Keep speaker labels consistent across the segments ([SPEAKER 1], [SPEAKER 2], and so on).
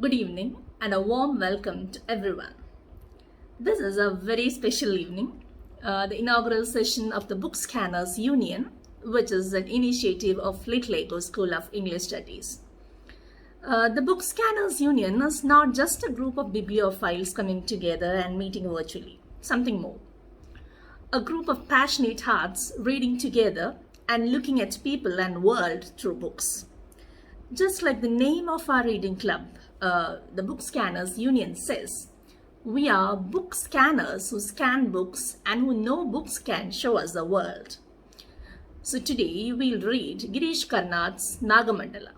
[SPEAKER 1] Good evening and a warm welcome to everyone. This is a very special evening, the inaugural session of the Bukscanners Union, which is an initiative of LitLego School of English Studies. The Bukscanners Union is not just a group of bibliophiles coming together and meeting virtually, something more. A group of passionate hearts reading together and looking at people and world through books. Just like the name of our reading club, the Bukscanners Union says, we are book scanners who scan books and who know books can show us the world. So today we'll read Girish Karnad's Nagamandala.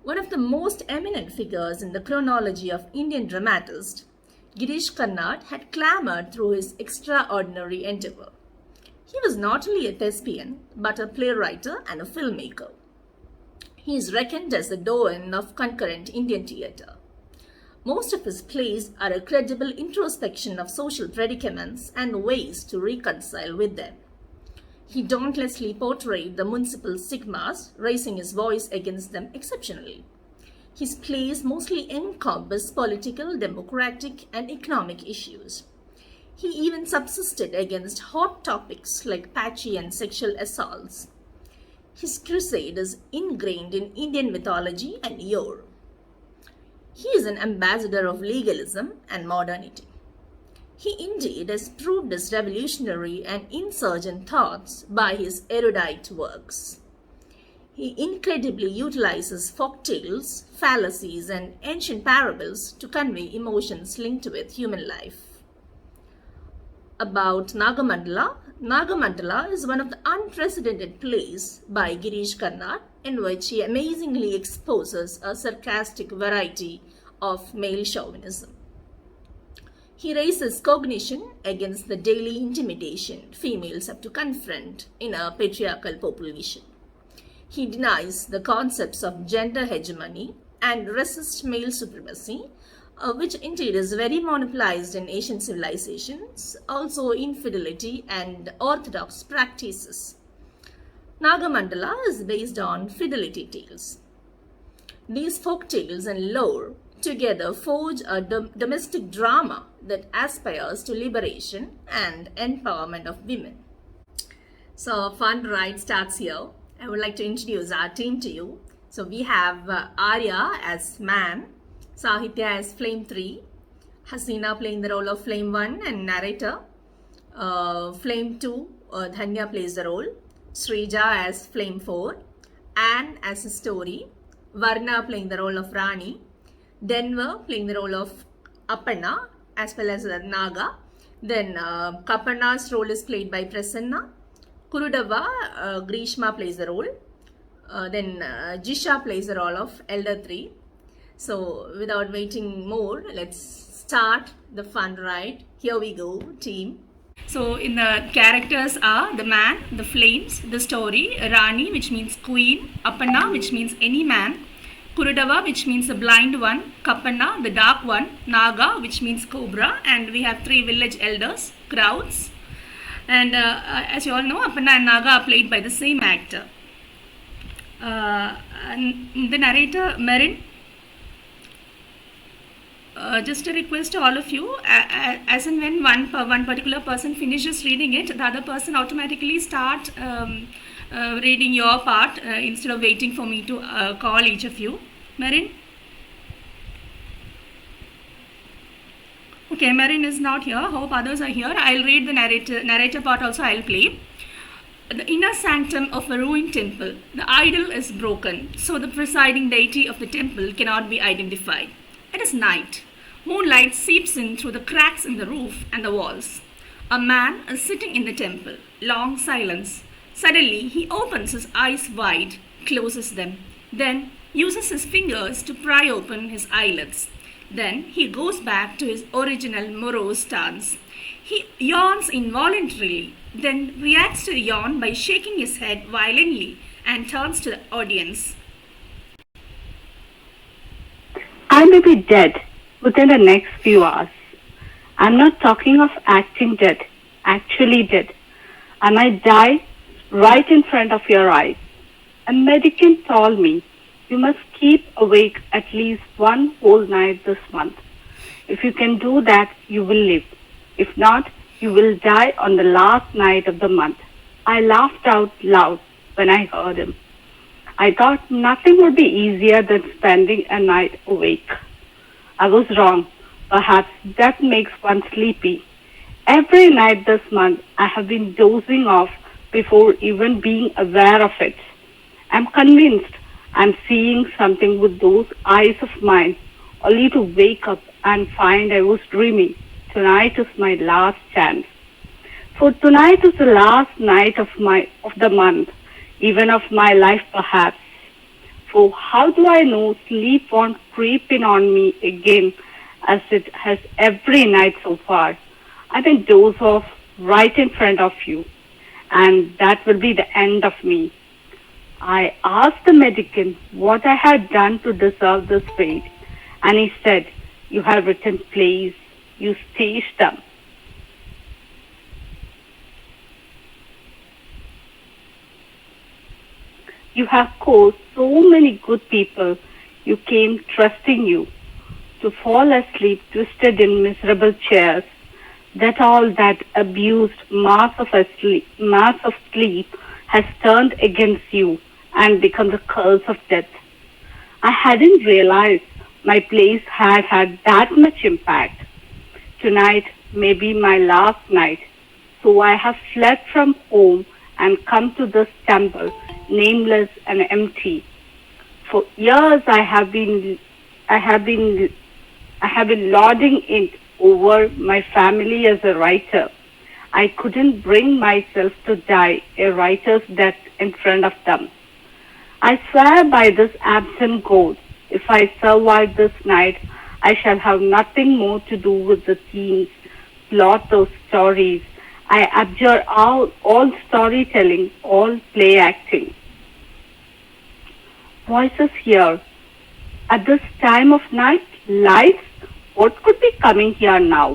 [SPEAKER 1] One of the most eminent figures in the chronology of Indian dramatists, Girish Karnad had clambered through his extraordinary endeavor. He was not only a thespian, but a playwright and a filmmaker. He is reckoned as the doyen of concurrent Indian theatre. Most of his plays are a credible introspection of social predicaments and ways to reconcile with them. He dauntlessly portrayed the municipal stigmas, raising his voice against them exceptionally. His plays mostly encompass political, democratic, and economic issues. He even subsisted against hot topics like patchy and sexual assaults. His crusade is ingrained in Indian mythology and yore. He is an ambassador of legalism and modernity. He indeed has proved his revolutionary and insurgent thoughts by his erudite works. He incredibly utilizes folk tales, fallacies, and ancient parables to convey emotions linked with human life. About Nagamandala, Nagamandala is one of the unprecedented plays by Girish Karnad in which he amazingly exposes a sarcastic variety of male chauvinism. He raises cognition against the daily intimidation females have to confront in a patriarchal population. He denies the concepts of gender hegemony and resists male supremacy, which indeed is very monopolized in Asian civilizations, also infidelity and orthodox practices. Nagamandala is based on fidelity tales. These folk tales and lore together forge a domestic drama that aspires to liberation and empowerment of women. So a fun ride starts here. I would like to introduce our team to you. So we have Arya as man, Sahitya as Flame 3, Hasina playing the role of Flame 1 and narrator, Flame 2, Dhanya plays the role, Srija as Flame 4, Anne as a story, Varna playing the role of Rani, Denver playing the role of Appanna as well as Naga, then Kapana's role is played by Prasanna, Kurudava, Grishma plays the role, then Jisha plays the role of Elder 3. So without waiting more, let's start the fun ride. Here we go, team. So in the characters are the man, the flames, the story, Rani which means queen, Appanna which means any man, Kurudava which means the blind one, Kappanna the dark one, Naga which means cobra, and we have 3 village elders, crowds. And as you all know, Appanna and Naga are played by the same actor. And the narrator, Marin. Just a request to all of you, as and when one particular person finishes reading it, the other person automatically start reading your part instead of waiting for me to call each of you. Marin? Okay, Marin is not here. Hope others are here. I'll read the narrator part also. I'll play. The inner sanctum of a ruined temple. The idol is broken, so the presiding deity of the temple cannot be identified. It is night. Moonlight seeps in through the cracks in the roof and the walls. A man is sitting in the temple. Long silence. Suddenly, he opens his eyes wide, closes them, then uses his fingers to pry open his eyelids. Then he goes back to his original morose stance. He yawns involuntarily, then reacts to the yawn by shaking his head violently and turns to the audience.
[SPEAKER 2] I may be dead within the next few hours. I'm not talking of acting dead, actually dead. I might die right in front of your eyes. A medicant told me You must keep awake at least one whole night this month. If you can do that, you will live. If not, you will die on the last night of the month. I laughed out loud when I heard him. I thought nothing would be easier than spending a night awake. I was wrong. Perhaps that makes one sleepy. Every night this month, I have been dozing off before even being aware of it. I'm convinced I'm seeing something with those eyes of mine, only to wake up and find I was dreaming. Tonight is my last chance. For tonight is the last night of the month, even of my life perhaps. For how do I know sleep won't creep in on me again as it has every night so far? I will doze off right in front of you, and that will be the end of me. I asked the medicine what I had done to deserve this fate, and he said, "You have written plays, you stage them." You have caused so many good people you came trusting you to fall asleep twisted in miserable chairs. That abused mass of sleep has turned against you and become the curse of death. I hadn't realized my place had that much impact. Tonight may be my last night, so I have fled from home and come to this temple, nameless and empty. For years I have been lording it over my family as a writer. I couldn't bring myself to die a writer's death in front of them. I swear by this absent God, if I survive this night, I shall have nothing more to do with the themes, plot or stories. I abjure all storytelling, all play acting. Voices here. At this time of night, lights, what could be coming here now?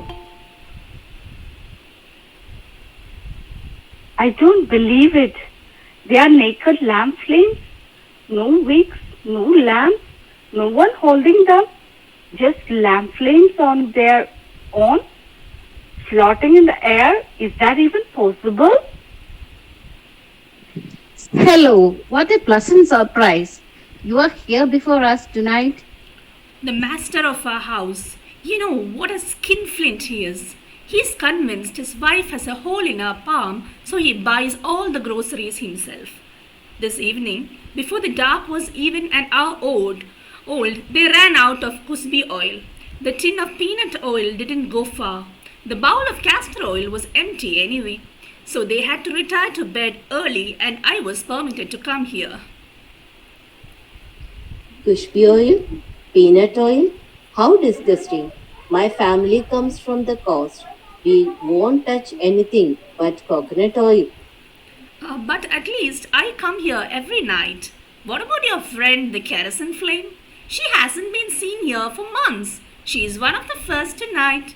[SPEAKER 2] I don't believe it. They are naked lamp flames. No wicks, no lamps, no one holding them. Just lamp flames on their own, floating in the air. Is that even possible?
[SPEAKER 3] Hello, what a pleasant surprise. You are here before us tonight.
[SPEAKER 1] The master of our house. You know what a skinflint he is. He's convinced his wife has a hole in her palm, so he buys all the groceries himself. This evening, before the dark was even an hour old, they ran out of kusbi oil. The tin of peanut oil didn't go far. The bowl of castor oil was empty anyway. So they had to retire to bed early, and I was permitted to come here.
[SPEAKER 4] Kushbi oil? Peanut oil? How disgusting. My family comes from the coast. We won't touch anything but coconut oil.
[SPEAKER 1] But at least I come here every night. What about your friend, the kerosene flame? She hasn't been seen here for months. She is one of the first tonight.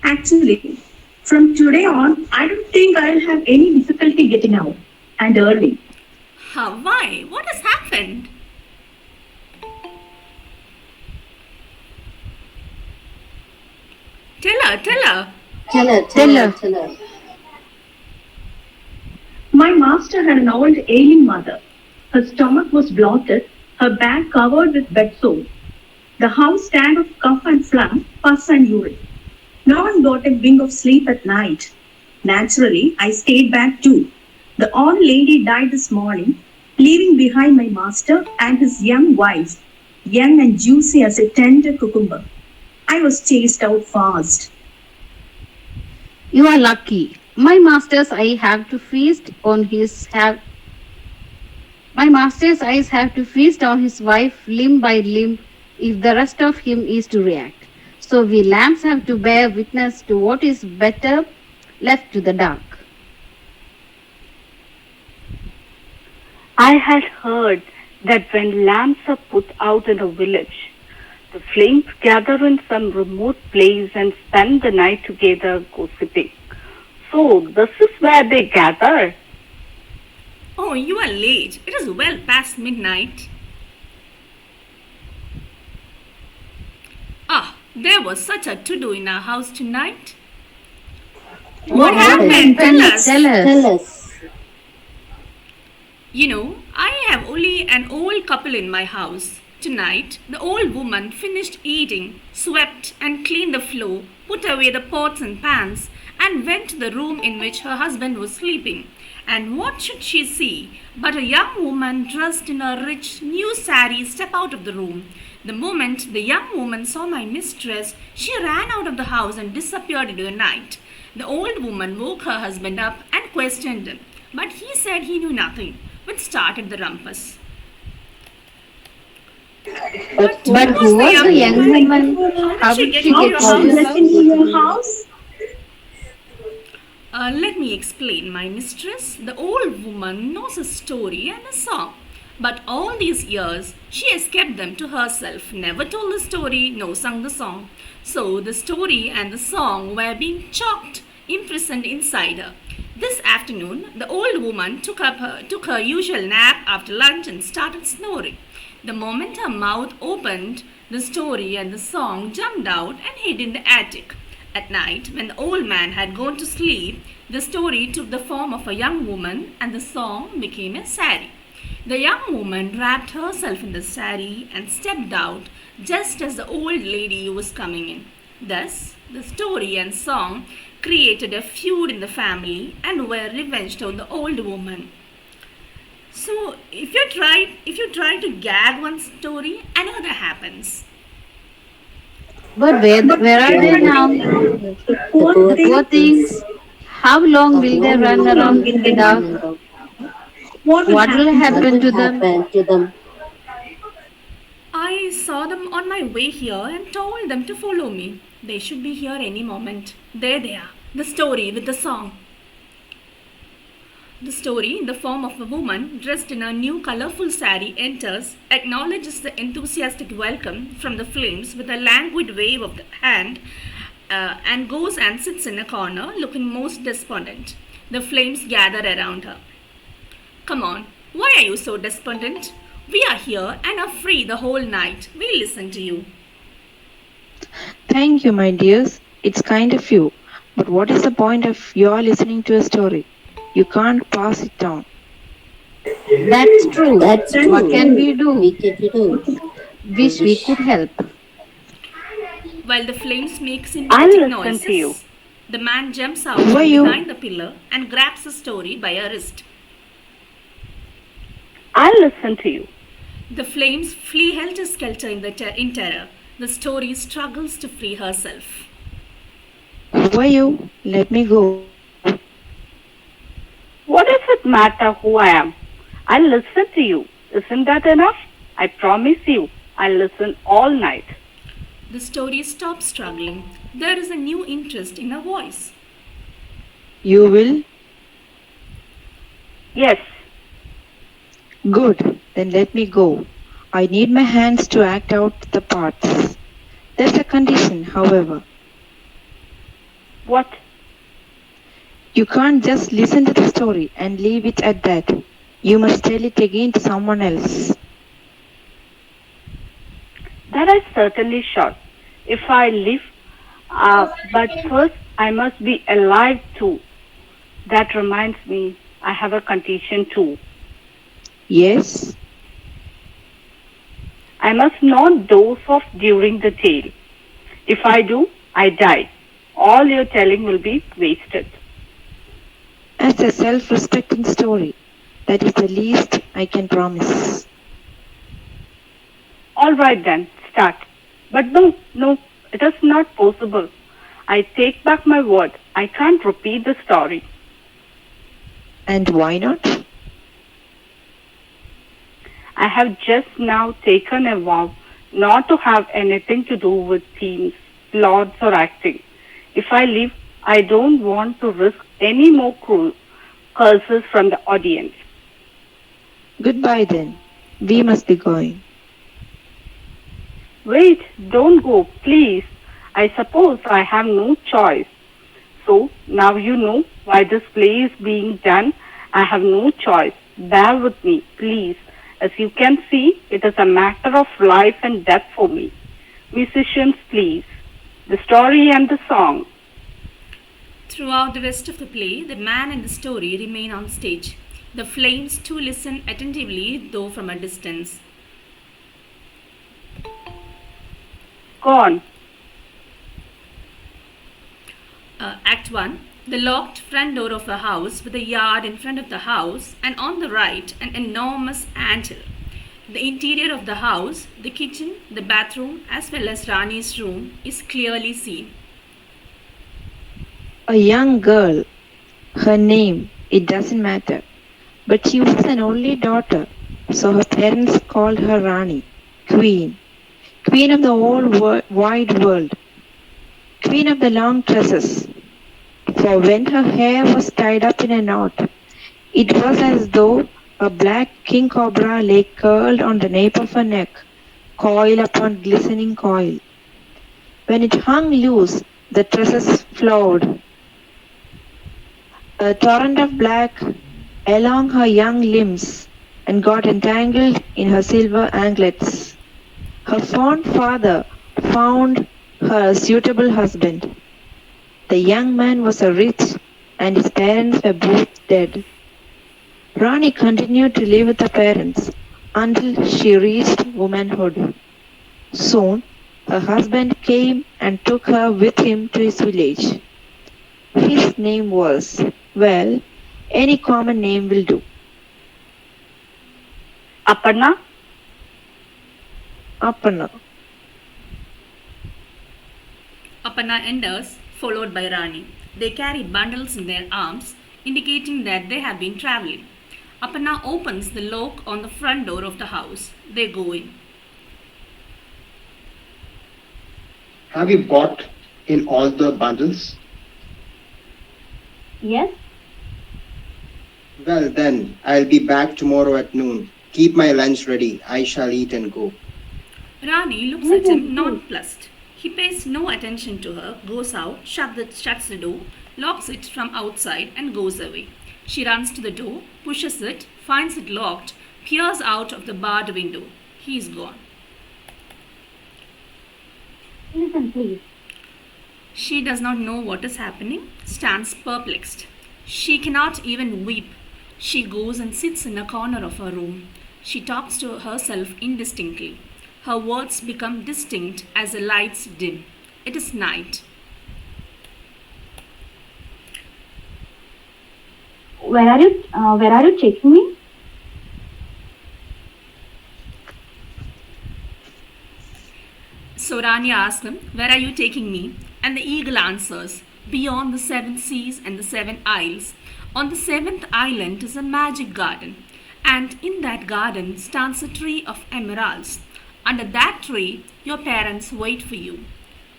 [SPEAKER 5] Actually, from today on, I don't think I'll have any difficulty getting out and early.
[SPEAKER 1] Why? What has happened? Tell her.
[SPEAKER 4] Tell her.
[SPEAKER 5] My master had an old ailing mother. Her stomach was bloated, her back covered with bed sores. The house stank of cough and phlegm, pus and urine. No one got a wink of sleep at night. Naturally, I stayed back too. The old lady died this morning, leaving behind my master and his young wife, young and juicy as a tender cucumber. I was chased out fast.
[SPEAKER 3] You are lucky. My master's eyes have to feast on his wife limb by limb if the rest of him is to react. So we lambs have to bear witness to what is better left to the dark.
[SPEAKER 2] I had heard that when lamps are put out in a village, the flames gather in some remote place and spend the night together gossiping. So this is where they gather.
[SPEAKER 1] Oh, Oh, you are late. It is well past midnight. Ah, there was such a to-do in our house tonight. What happened? Tell us.
[SPEAKER 3] Tell us.
[SPEAKER 4] Tell us.
[SPEAKER 1] You know, I have only an old couple in my house. Tonight, the old woman finished eating, swept and cleaned the floor, put away the pots and pans, and went to the room in which her husband was sleeping. And what should she see but a young woman dressed in a rich new saree step out of the room? The moment the young woman saw my mistress, she ran out of the house and disappeared into the night. The old woman woke her husband up and questioned him, but he said he knew nothing, which started the rumpus.
[SPEAKER 3] But who was the young woman? How did she
[SPEAKER 5] How
[SPEAKER 3] get
[SPEAKER 5] did she
[SPEAKER 3] into
[SPEAKER 5] let
[SPEAKER 3] the
[SPEAKER 5] into your house?
[SPEAKER 1] Let me explain, my mistress. The old woman knows a story and a song. But all these years, she has kept them to herself, never told the story, nor sung the song. So the story and the song were being chalked, imprisoned inside her. This afternoon, the old woman took her usual nap after lunch and started snoring. The moment her mouth opened, the story and the song jumped out and hid in the attic. At night, when the old man had gone to sleep, the story took the form of a young woman and the song became a saree. The young woman wrapped herself in the saree and stepped out just as the old lady was coming in. Thus, the story and song created a feud in the family and were revenged on the old woman. So, if you try to gag one story, another happens.
[SPEAKER 3] But where are they now?
[SPEAKER 4] The
[SPEAKER 5] Poor
[SPEAKER 4] poor
[SPEAKER 3] The poor things. How long will they run around in the dark?
[SPEAKER 5] What will
[SPEAKER 3] What will
[SPEAKER 5] happen?
[SPEAKER 4] What
[SPEAKER 3] happen
[SPEAKER 4] will
[SPEAKER 3] to them?
[SPEAKER 4] happen to them?
[SPEAKER 1] I saw them on my way here and told them to follow me. They should be here any moment. There they are. The story with the song. The story, in the form of a woman dressed in a new colorful saree, enters, acknowledges the enthusiastic welcome from the flames with a languid wave of the hand, and goes and sits in a corner looking most despondent. The flames gather around her. Come on, why are you so despondent? We are here and are free the whole night. We listen to you.
[SPEAKER 6] Thank you, my dears. It's kind of you. But what is the point of your listening to a story? You can't pass it down.
[SPEAKER 3] That's true.
[SPEAKER 4] That's true.
[SPEAKER 3] What can we do?
[SPEAKER 4] We can do.
[SPEAKER 3] Wish we could help.
[SPEAKER 1] While the flames make
[SPEAKER 2] I'll
[SPEAKER 1] sympathetic
[SPEAKER 2] listen to you.
[SPEAKER 1] noises, the man jumps out
[SPEAKER 6] Who are
[SPEAKER 1] from
[SPEAKER 6] you?
[SPEAKER 1] behind the pillar and grabs the story by a wrist.
[SPEAKER 2] I'll listen to you.
[SPEAKER 1] The flames flee helter-skelter in terror. The story struggles to free herself.
[SPEAKER 6] Who are you? Let me go.
[SPEAKER 2] What does it matter who I am? I'll listen to you. Isn't that enough? I promise you, I'll listen all night.
[SPEAKER 1] The story stops struggling. There is a new interest in her voice.
[SPEAKER 6] You will?
[SPEAKER 2] Yes,
[SPEAKER 6] Good. Then let me go. I need my hands to act out the parts. There's a condition, however.
[SPEAKER 2] what?
[SPEAKER 6] You can't just listen to the story and leave it at that. You must tell it again to someone else.
[SPEAKER 2] That I certainly shall. If I live, but first I must be alive too. That reminds me, I have a condition too.
[SPEAKER 6] Yes?
[SPEAKER 2] I must not doze off during the tale. If I do, I die. All your telling will be wasted.
[SPEAKER 6] As a self-respecting story, that is the least I can promise.
[SPEAKER 2] All right then, start. But no, it is not possible. I take back my word. I can't repeat the story.
[SPEAKER 6] And why not?
[SPEAKER 2] I have just now taken a vow not to have anything to do with themes, plots, or acting. If I live, I don't want to risk any more cruel curses from the audience.
[SPEAKER 6] Goodbye then. We must be going.
[SPEAKER 2] Wait, don't go, please. I suppose I have no choice. So now you know why this play is being done. I have no choice. Bear with me, please. As you can see, it is a matter of life and death for me. Musicians, please. The story and the song.
[SPEAKER 1] Throughout the rest of the play, the man and the story remain on stage. The flames too listen attentively, though from a distance.
[SPEAKER 2] Go on.
[SPEAKER 1] Act 1. The locked front door of a house with a yard in front of the house, and on the right, an enormous anthill. The interior of the house, the kitchen, the bathroom, as well as Rani's room, is clearly seen.
[SPEAKER 6] A young girl. Her name, it doesn't matter. But she was an only daughter, so her parents called her Rani, Queen. Queen of the whole wide world. Queen of the long tresses. For when her hair was tied up in a knot, it was as though a black king cobra lay curled on the nape of her neck, coil upon glistening coil. When it hung loose, the tresses flowed. A torrent of black along her young limbs and got entangled in her silver anklets. Her fond father found her a suitable husband. The young man was rich and his parents were both dead. Rani continued to live with her parents until she reached womanhood. Soon, her husband came and took her with him to his village. His name was, well, any common name will do.
[SPEAKER 2] Aparna?
[SPEAKER 6] Aparna.
[SPEAKER 1] Aparna enters, followed by Rani. They carry bundles in their arms, indicating that they have been traveling. Aparna opens the lock on the front door of the house. They go in.
[SPEAKER 7] Have you bought in all the bundles?
[SPEAKER 5] Yes?
[SPEAKER 7] Well then, I'll be back tomorrow at noon. Keep my lunch ready. I shall eat and go.
[SPEAKER 1] Rani looks at him nonplussed. He pays no attention to her, goes out, shuts the door, locks it from outside and goes away. She runs to the door, pushes it, finds it locked, peers out of the barred window. He is gone.
[SPEAKER 5] Listen, please.
[SPEAKER 1] She does not know what is happening, stands perplexed. She cannot even weep. She goes and sits in a corner of her room. She talks to herself indistinctly. Her words become distinct as the lights dim. It is night.
[SPEAKER 5] Where are you taking me?
[SPEAKER 1] So Rani asks him, "Where are you taking me?" And the eagle answers, "Beyond the 7 seas and the 7 isles. On the 7th island is a magic garden, and in that garden stands a tree of emeralds. Under that tree, your parents wait for you."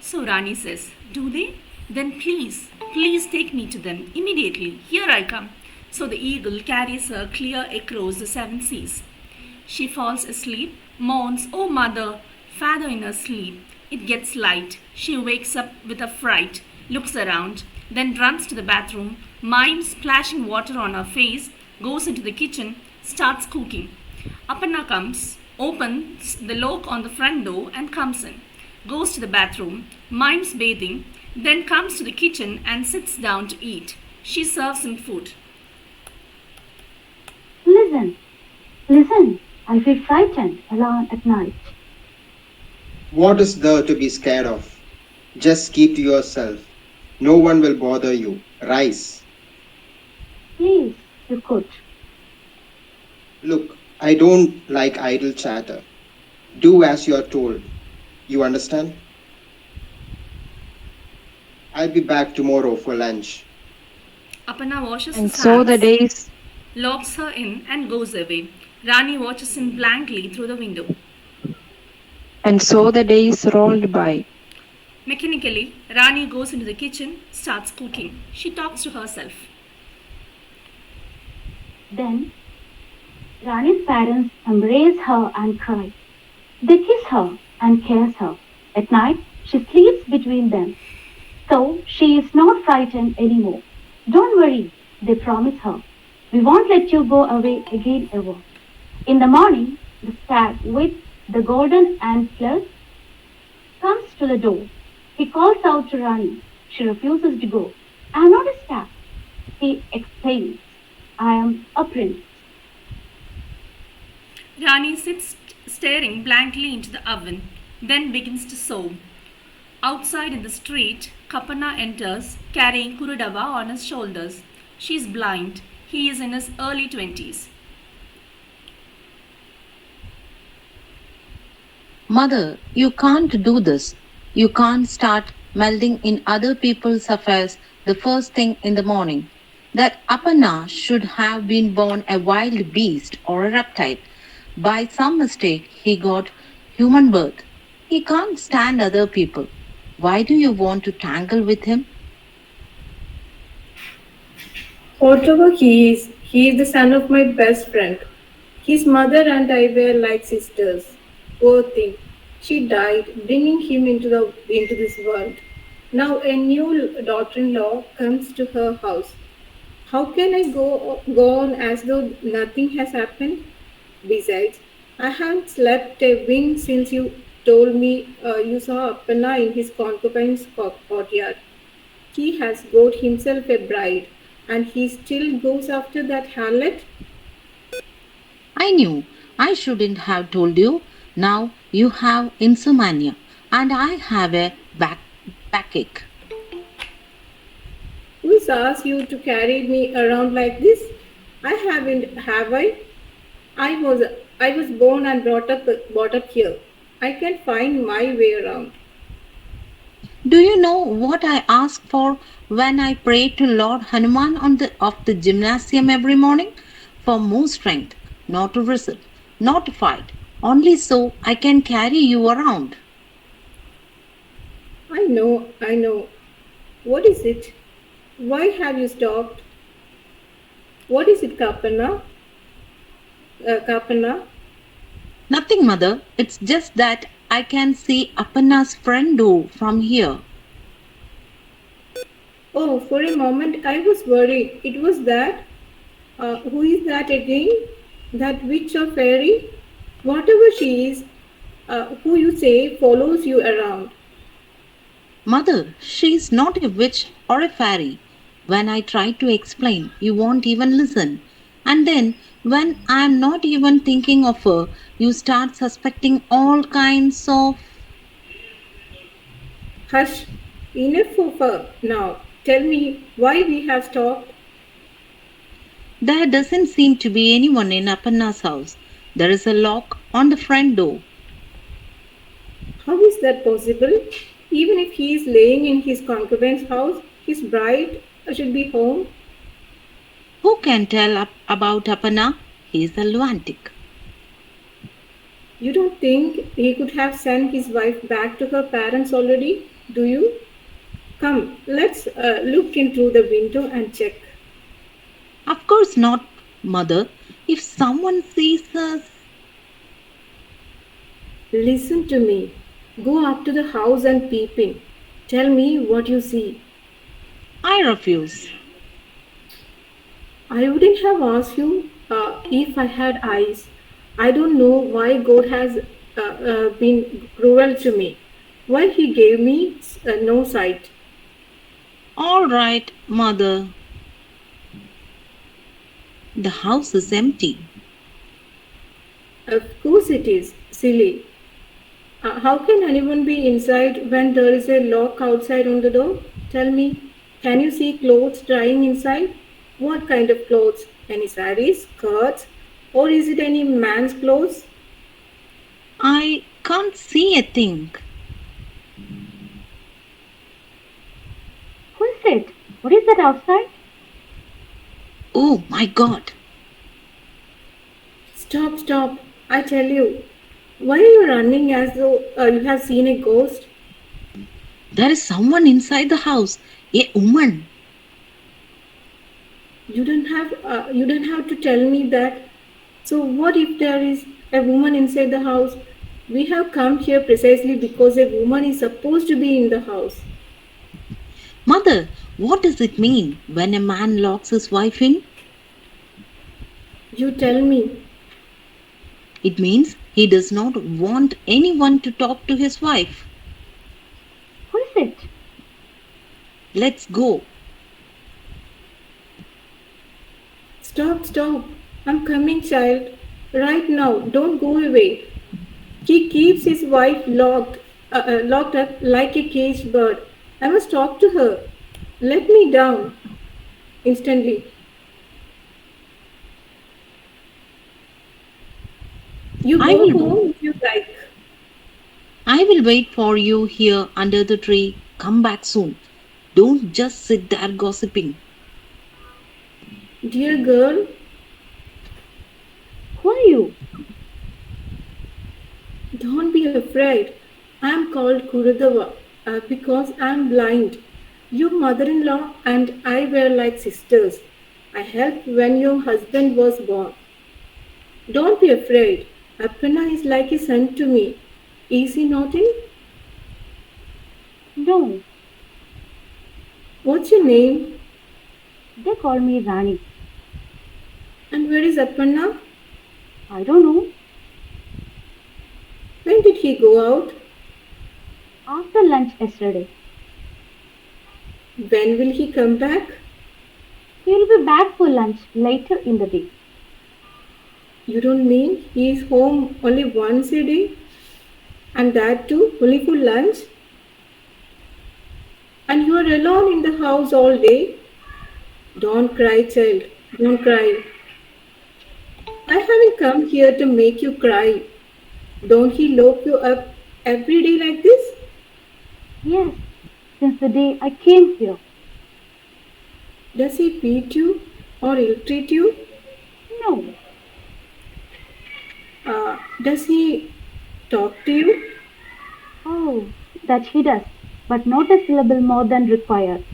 [SPEAKER 1] So Rani says, "Do they? Then please, please take me to them immediately. Here I come." So the eagle carries her clear across the 7 seas. She falls asleep, moans, "Oh mother, father," in her sleep. It gets light. She wakes up with a fright, looks around, then runs to the bathroom, mimes splashing water on her face, goes into the kitchen, starts cooking. Aparna comes, opens the lock on the front door and comes in, goes to the bathroom, mimes bathing, then comes to the kitchen and sits down to eat. She serves him food.
[SPEAKER 5] Listen, I feel frightened alone at night.
[SPEAKER 7] What is there to be scared of? Just keep to yourself. No one will bother you. Rise.
[SPEAKER 5] Please, you could.
[SPEAKER 7] Look, I don't like idle chatter. Do as you are told. You understand? I'll be back tomorrow for lunch.
[SPEAKER 1] Aparna washes
[SPEAKER 6] And
[SPEAKER 1] his
[SPEAKER 6] so the
[SPEAKER 1] hands,
[SPEAKER 6] days
[SPEAKER 1] locks her in and goes away. Rani watches him blankly through the window.
[SPEAKER 6] rolled by.
[SPEAKER 1] Mechanically, Rani goes into the kitchen, starts cooking. She talks to herself.
[SPEAKER 5] Then, Rani's parents embrace her and cry. They kiss her and caress her. At night, she sleeps between them. So, she is not frightened anymore. Don't worry, they promise her.
[SPEAKER 2] We won't let you go away again ever. In the morning, the stag with the golden antlers comes to the door. He calls out to Rani. She refuses to go. I am not a stag, he explains. I am a prince.
[SPEAKER 1] Rani sits staring blankly into the oven, then begins to sew. Outside in the street, Kapana enters, carrying Kurudava on his shoulders. She is blind. He is in his early 20s.
[SPEAKER 8] Mother, you can't do this. You can't start melding in other people's affairs the first thing in the morning. That Apana should have been born a wild beast or a reptile. By some mistake, he got human birth. He can't stand other people. Why do you want to tangle with him?
[SPEAKER 9] Whatever he is the son of my best friend. His mother and I were like sisters. Poor thing. She died, bringing him into this world. Now a new daughter-in-law comes to her house. How can I go on as though nothing has happened? Besides, I haven't slept a wink since you told me you saw Appanna in his concubine's courtyard. He has got himself a bride, and he still goes after that harlot.
[SPEAKER 8] I knew. I shouldn't have told you. Now you have insomnia and I have a backache.
[SPEAKER 9] Who's asked you to carry me around like this? I haven't, have I? I was I was born and brought up here. I can find my way around.
[SPEAKER 8] Do you know what I ask for when I pray to Lord Hanuman on the gymnasium every morning? For more strength, not to wrestle, not to fight, only so I can carry you around.
[SPEAKER 9] I know. What is it? Why have you stopped? What is it, Kapana? Kapana?
[SPEAKER 8] Nothing, mother. It's just that I can see Appanna's friend door from here.
[SPEAKER 9] Oh, for a moment I was worried. It was that. Who is that again? That witch or fairy? Whatever she is, who you say follows you around.
[SPEAKER 8] Mother, she's not a witch or a fairy. When I try to explain, you won't even listen. And then, when I'm not even thinking of her, you start suspecting all kinds of.
[SPEAKER 9] Hush, enough of her now. Tell me why we have stopped.
[SPEAKER 8] There doesn't seem to be anyone in Appanna's house. There is a lock on the front door.
[SPEAKER 9] How is that possible? Even if he is laying in his concubine's house, his bride should be home.
[SPEAKER 8] Who can tell about Appanna? He is a lunatic.
[SPEAKER 9] You don't think he could have sent his wife back to her parents already, do you? Come, let's look in through the window and check.
[SPEAKER 8] Of course not, mother. If someone sees us.
[SPEAKER 9] Listen to me. Go up to the house and peep in. Tell me what you see.
[SPEAKER 8] I refuse.
[SPEAKER 9] I wouldn't have asked you if I had eyes. I don't know why God has been cruel to me. Why He gave me no sight.
[SPEAKER 8] All right, mother. The house is empty.
[SPEAKER 9] Of course it is, silly. How can anyone be inside when there is a lock outside on the door? Tell me, can you see clothes drying inside? What kind of clothes? Any saris, skirts, or is it any man's clothes?
[SPEAKER 8] I can't see a thing.
[SPEAKER 2] Who is it? What is that outside?
[SPEAKER 8] Oh my God.
[SPEAKER 9] Stop. I tell you. Why are you running as though you have seen a ghost?
[SPEAKER 8] There is someone inside the house. A woman.
[SPEAKER 9] You don't have to tell me that. So what if there is a woman inside the house? We have come here precisely because a woman is supposed to be in the house.
[SPEAKER 8] Mother, what does it mean when a man locks his wife in?
[SPEAKER 9] You tell me.
[SPEAKER 8] It means he does not want anyone to talk to his wife.
[SPEAKER 10] Who is it?
[SPEAKER 8] Let's go.
[SPEAKER 9] Stop, stop. I'm coming, child. Right now. Don't go away. He keeps his wife locked up like a caged bird. I must talk to her. Let me down. Instantly. You
[SPEAKER 8] I
[SPEAKER 9] go
[SPEAKER 8] will
[SPEAKER 9] home if you like.
[SPEAKER 8] I will wait for you here under the tree. Come back soon. Don't just sit there gossiping.
[SPEAKER 9] Dear girl,
[SPEAKER 10] Who are you?
[SPEAKER 9] don't be afraid. I am called Kurudava because I am blind. Your mother-in-law and I were like sisters. I helped when your husband was born. Don't be afraid. Apana is like a son to me. Is he not in?
[SPEAKER 10] No,
[SPEAKER 9] What's your name?
[SPEAKER 10] they call me Rani.
[SPEAKER 9] And where is Apana?
[SPEAKER 10] I don't know.
[SPEAKER 9] When did he go out?
[SPEAKER 10] After lunch yesterday.
[SPEAKER 9] When will he come back?
[SPEAKER 10] He will be back for lunch later in the day.
[SPEAKER 9] You don't mean he is home only once a day? And that too only for lunch? And you are alone in the house all day? Don't cry, child. Don't cry. I haven't come here to make you cry. Don't he lock you up every day like this?
[SPEAKER 10] Yes, since the day I came here.
[SPEAKER 9] Does he beat you or ill treat you?
[SPEAKER 10] No,
[SPEAKER 9] Does he talk to you?
[SPEAKER 10] oh, that he does, but not a syllable more than required.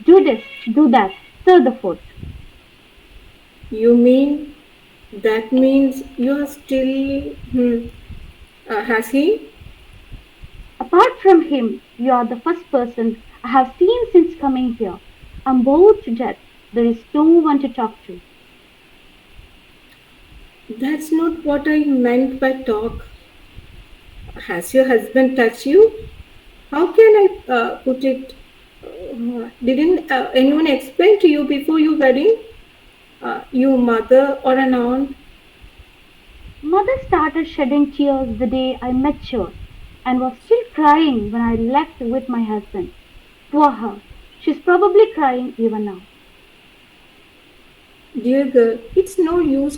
[SPEAKER 10] Do this, do that, serve the food.
[SPEAKER 9] You mean that means you are still. Has he?
[SPEAKER 10] Apart from him, you are the first person I have seen since coming here. I'm bored to death. There is no one to talk to.
[SPEAKER 9] That's not what I meant by talk. Has your husband touched you? How can I put it? Didn't anyone explain to you before your wedding? Your mother or an aunt?
[SPEAKER 10] Mother started shedding tears the day I met her and was still crying when I left with my husband. Poor her. She's probably crying even now.
[SPEAKER 9] Dear girl, it's no use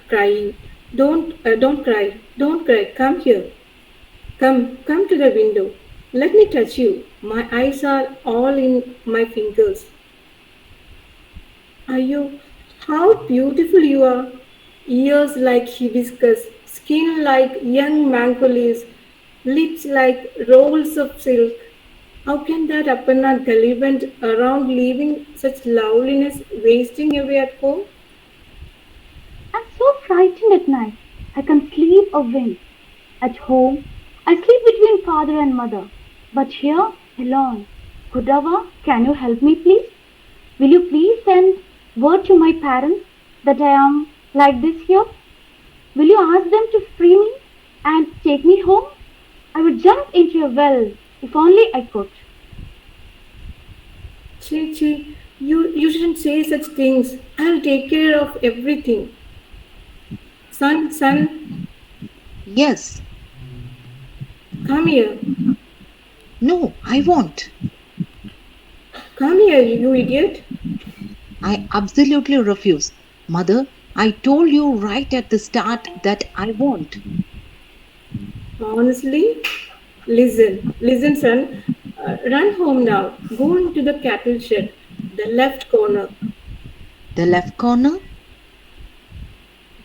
[SPEAKER 9] crying. Don't cry. Don't cry. Come here. Come to the window. Let me touch you. My eyes are all in my fingers. Are you? How beautiful you are. Ears like hibiscus, skin like young mango leaves, lips like rolls of silk. How can that Apana gallivant around leaving such loveliness wasting away at home?
[SPEAKER 10] I'm so frightened at night. I can sleep a wink. At home, I sleep between father and mother. But here, alone. Kudava, can you help me please? Will you please send word to my parents that I am like this here? Will you ask them to free me and take me home? I would jump into a well if only I could.
[SPEAKER 9] Chi, you shouldn't say such things. I'll take care of everything. Son,
[SPEAKER 8] Yes.
[SPEAKER 9] come here.
[SPEAKER 8] No, I won't.
[SPEAKER 9] Come here, you idiot.
[SPEAKER 8] I absolutely refuse. Mother, I told you right at the start that I won't.
[SPEAKER 9] Honestly, listen, son. Run home now. Go into the cattle shed, the left corner,
[SPEAKER 8] The left corner?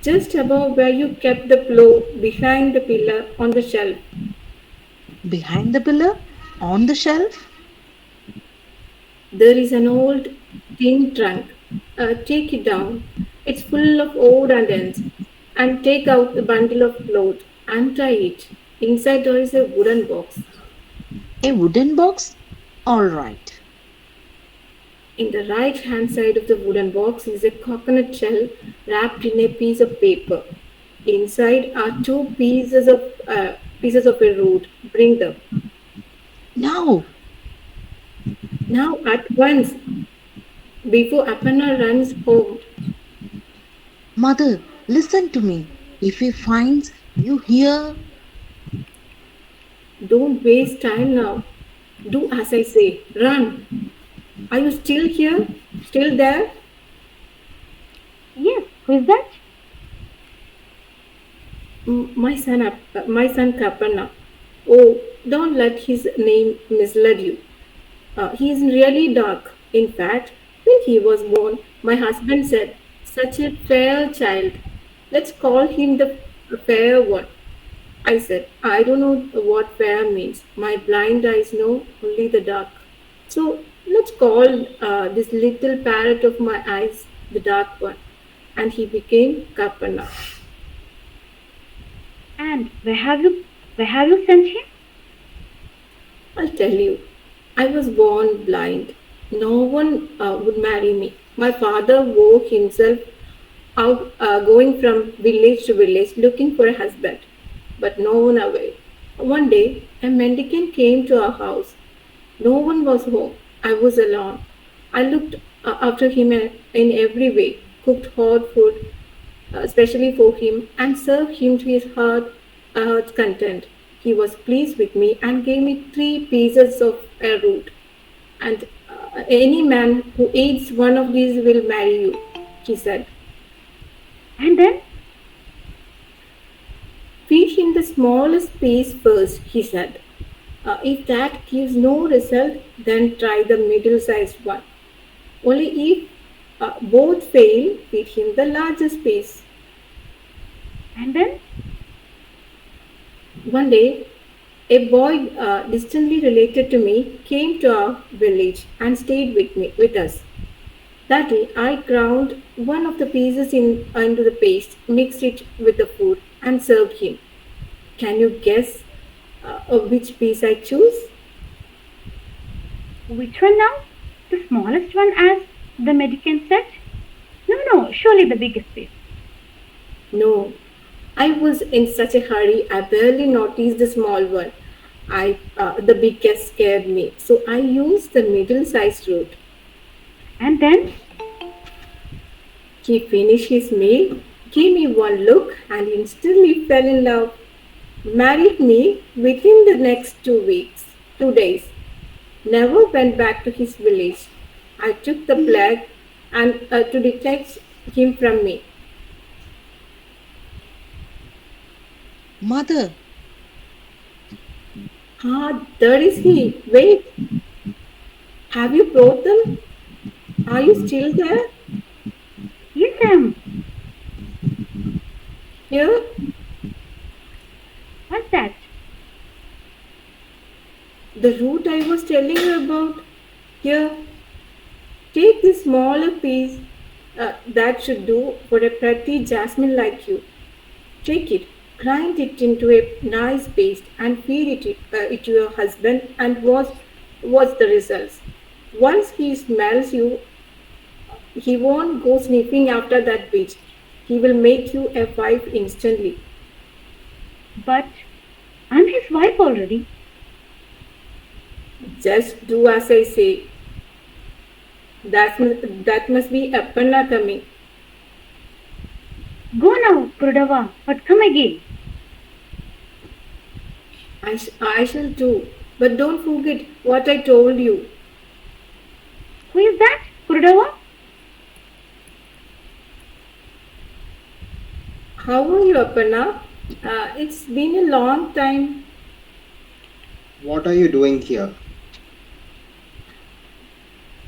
[SPEAKER 9] just above where you kept the plow, behind the pillar on the shelf.
[SPEAKER 8] Behind the pillar? On the shelf?
[SPEAKER 9] There is an old tin trunk. Take it down. It's full of odd and ends. And take out the bundle of cloth. Untie it. Inside there is a wooden box.
[SPEAKER 8] A wooden box? All right.
[SPEAKER 9] In the right hand side of the wooden box is a coconut shell wrapped in a piece of paper. Inside are two pieces of a root. Bring them
[SPEAKER 8] Now,
[SPEAKER 9] now at once before Aparna runs home.
[SPEAKER 8] mother, listen to me. If he finds you here,
[SPEAKER 9] Don't waste time now. Do as I say. Run. Are you still here? Still there?
[SPEAKER 10] Yes, who is that?
[SPEAKER 9] My son Kapanna. Oh, don't let his name mislead you. He is really dark. In fact, when he was born, my husband said, such a fair child. Let's call him the fair one. I said, I don't know what fair means. My blind eyes know only the dark. So let's call this little parrot of my eyes the dark one. And he became Kapanna.
[SPEAKER 10] And where have you sent him?
[SPEAKER 9] I'll tell you, I was born blind. No one would marry me. My father wore himself out going from village to village looking for a husband, but no one away. One day, a mendicant came to our house. No one was home. I was alone. I looked after him in every way, cooked hot food, especially for him, and served him to his heart's content. He was pleased with me and gave me 3 pieces of a root. And any man who eats one of these will marry you, he said.
[SPEAKER 10] And then?
[SPEAKER 9] Feed him the smallest piece first, he said. If that gives no result, then try the middle sized one. Only if both fail, feed him the largest piece.
[SPEAKER 10] And then?
[SPEAKER 9] One day, a boy distantly related to me came to our village and stayed with us. That day, I ground one of the pieces into the paste, mixed it with the food, and served him. Can you guess which piece I choose?
[SPEAKER 10] Which one now? The smallest one, as the medicant said? No, surely the biggest piece.
[SPEAKER 9] No, I was in such a hurry, I barely noticed the small one. The biggest scared me, so I used the middle-sized root.
[SPEAKER 10] And then?
[SPEAKER 9] He finished his meal, gave me one look, and instantly fell in love. Married me within the next 2 weeks, 2 days. Never went back to his village. I took the plague and to detach him from me.
[SPEAKER 8] mother,
[SPEAKER 9] Ah, there is he. Wait, have you brought them? Are you still there?
[SPEAKER 10] Yes, I am.
[SPEAKER 9] Here?
[SPEAKER 10] What's that?
[SPEAKER 9] The root I was telling you about. Here, take this smaller piece that should do for a pretty jasmine like you. Take it, grind it into a nice paste, and feed it to your husband, and watch the results. Once he smells you, he won't go sniffing after that bitch. He will make you a wife instantly.
[SPEAKER 10] But I'm his wife already.
[SPEAKER 9] Just do as I say. That must be Appanna coming.
[SPEAKER 10] Go now, Prudava, but come again.
[SPEAKER 9] I shall do. But don't forget what I told you.
[SPEAKER 10] Who is that, Prudava?
[SPEAKER 9] How are you, Appanna? It's been a long time.
[SPEAKER 7] What are you doing here?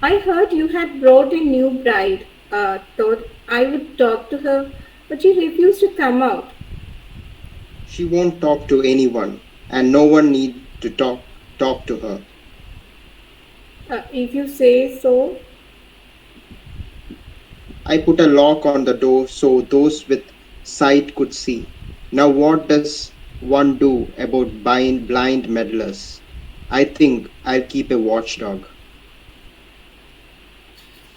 [SPEAKER 9] I heard you had brought a new bride. Thought I would talk to her, but she refused to come out.
[SPEAKER 7] She won't talk to anyone, and no one need to talk to her.
[SPEAKER 9] If you say so.
[SPEAKER 7] I put a lock on the door so those with sight could see. Now what does one do about blind meddlers? I think I'll keep a watchdog.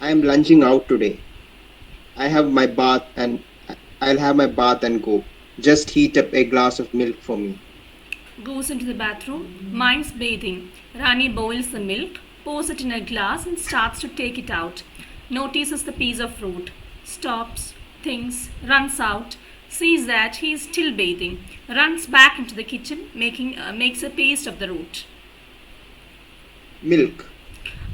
[SPEAKER 7] I am lunging out today. I have my bath and I'll have my bath and go. Just heat up a glass of milk for me.
[SPEAKER 1] Goes into the bathroom, minds bathing. Rani boils the milk, pours it in a glass and starts to take it out. Notices the piece of fruit. Stops, thinks, runs out, sees that he is still bathing. Runs back into the kitchen, makes a paste of the root.
[SPEAKER 7] Milk.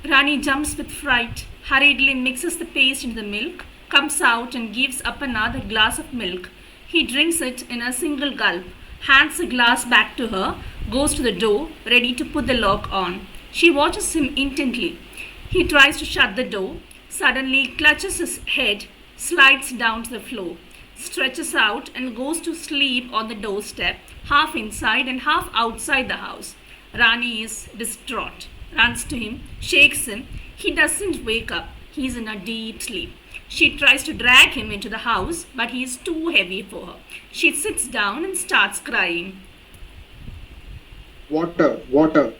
[SPEAKER 1] Rani jumps with fright, hurriedly mixes the paste into the milk, comes out and gives Aparna the glass of milk. He drinks it in a single gulp, hands the glass back to her, goes to the door, ready to put the lock on. She watches him intently. He tries to shut the door, suddenly clutches his head, slides down to the floor, stretches out and goes to sleep on the doorstep, half inside and half outside the house. Rani is distraught, runs to him, shakes him. He doesn't wake up. He is in a deep sleep. She tries to drag him into the house, but he is too heavy for her. She sits down and starts crying.
[SPEAKER 7] Water, water.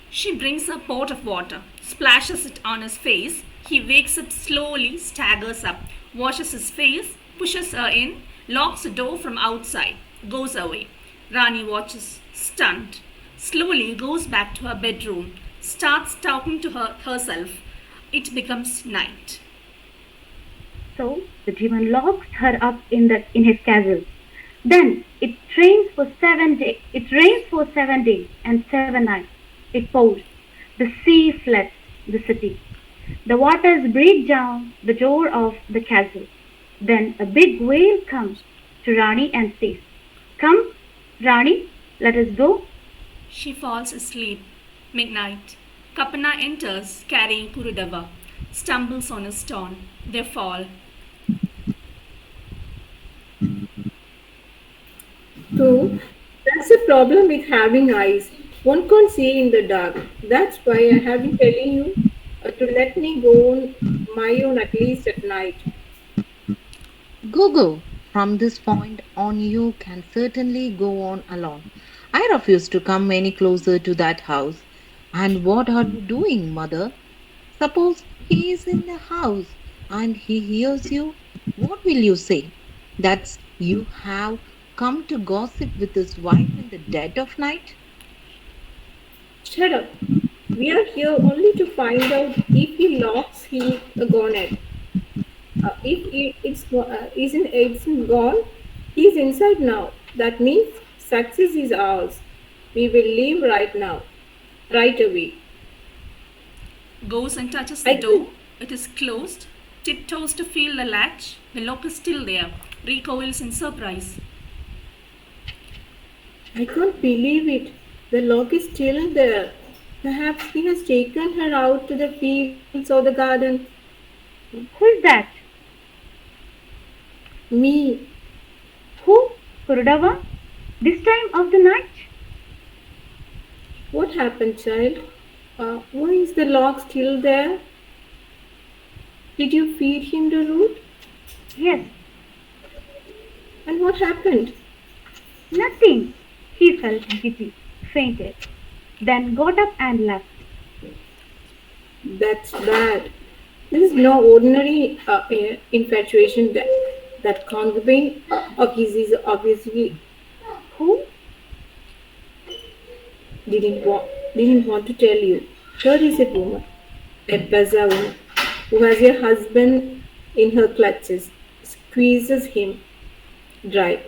[SPEAKER 1] She brings a pot of water, splashes it on his face. He wakes up slowly, staggers up, washes his face, pushes her in, locks the door from outside, goes away. Rani watches, stunned. Slowly goes back to her bedroom, starts talking to herself. It becomes night.
[SPEAKER 10] So the demon locks her up in his castle. Then it rains for 7 days. It rains for 7 days and 7 nights. It pours. The sea floods the city. The waters break down the door of the castle. Then a big whale comes to Rani and says, "Come, Rani, let us go."
[SPEAKER 1] She falls asleep. Midnight. Kapana enters carrying Purudava, stumbles on a stone. They fall.
[SPEAKER 9] So that's the problem with having eyes. One can't see in the dark. That's why I have been telling you to let me go on my own at least at night.
[SPEAKER 8] Go. From this point on, you can certainly go on alone. I refuse to come any closer to that house. And what are you doing, mother? Suppose he is in the house and he hears you. What will you say? That you have come to gossip with his wife in the dead of night?
[SPEAKER 9] Shut up. We are here only to find out if he locks his bonnet. If it's gone, he's inside now. That means success is ours. We will leave right now, right away.
[SPEAKER 1] Goes and touches the door. It is closed. Tiptoes to feel the latch. The lock is still there. Recoils in surprise.
[SPEAKER 9] I can't believe it. The lock is still there. Perhaps he has taken her out to the fields or the garden.
[SPEAKER 10] Who is that?
[SPEAKER 9] Me.
[SPEAKER 10] Who? Purudava? This time of the night?
[SPEAKER 9] What happened, child? Why is the lock still there? Did you feed him the root?
[SPEAKER 10] Yes.
[SPEAKER 9] And what happened?
[SPEAKER 10] Nothing. He felt giddy, fainted, then got up and left.
[SPEAKER 9] That's bad. This is no ordinary infatuation. That concubine of his is obviously who didn't want to tell you. Here is a woman, a Baza woman, who has a husband in her clutches, squeezes him dry.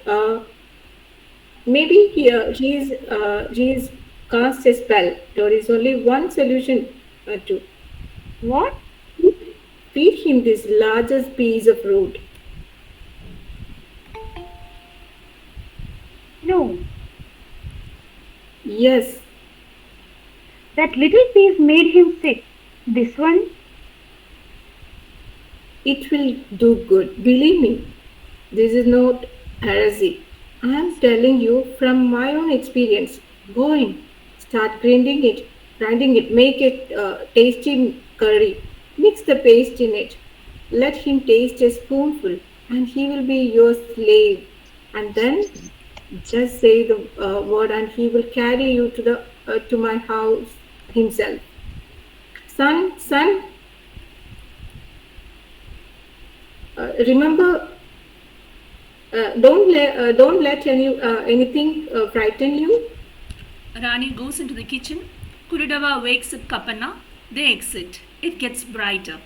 [SPEAKER 9] Maybe he's cast a spell. There is only one solution to.
[SPEAKER 10] What?
[SPEAKER 9] Feed him this largest piece of root.
[SPEAKER 10] No.
[SPEAKER 9] Yes.
[SPEAKER 10] That little piece made him sick. This one?
[SPEAKER 9] It will do good. Believe me. This is not heresy. I am telling you from my own experience. Go in. Start grinding it. Make it tasty curry. Mix the paste in it. Let him taste a spoonful, and he will be your slave. And then just say the word, and he will carry you to my house himself. Son, Remember, don't let anything frighten you.
[SPEAKER 1] Rani goes into the kitchen. Kurudava wakes up Kapanna. They exit. It gets brighter.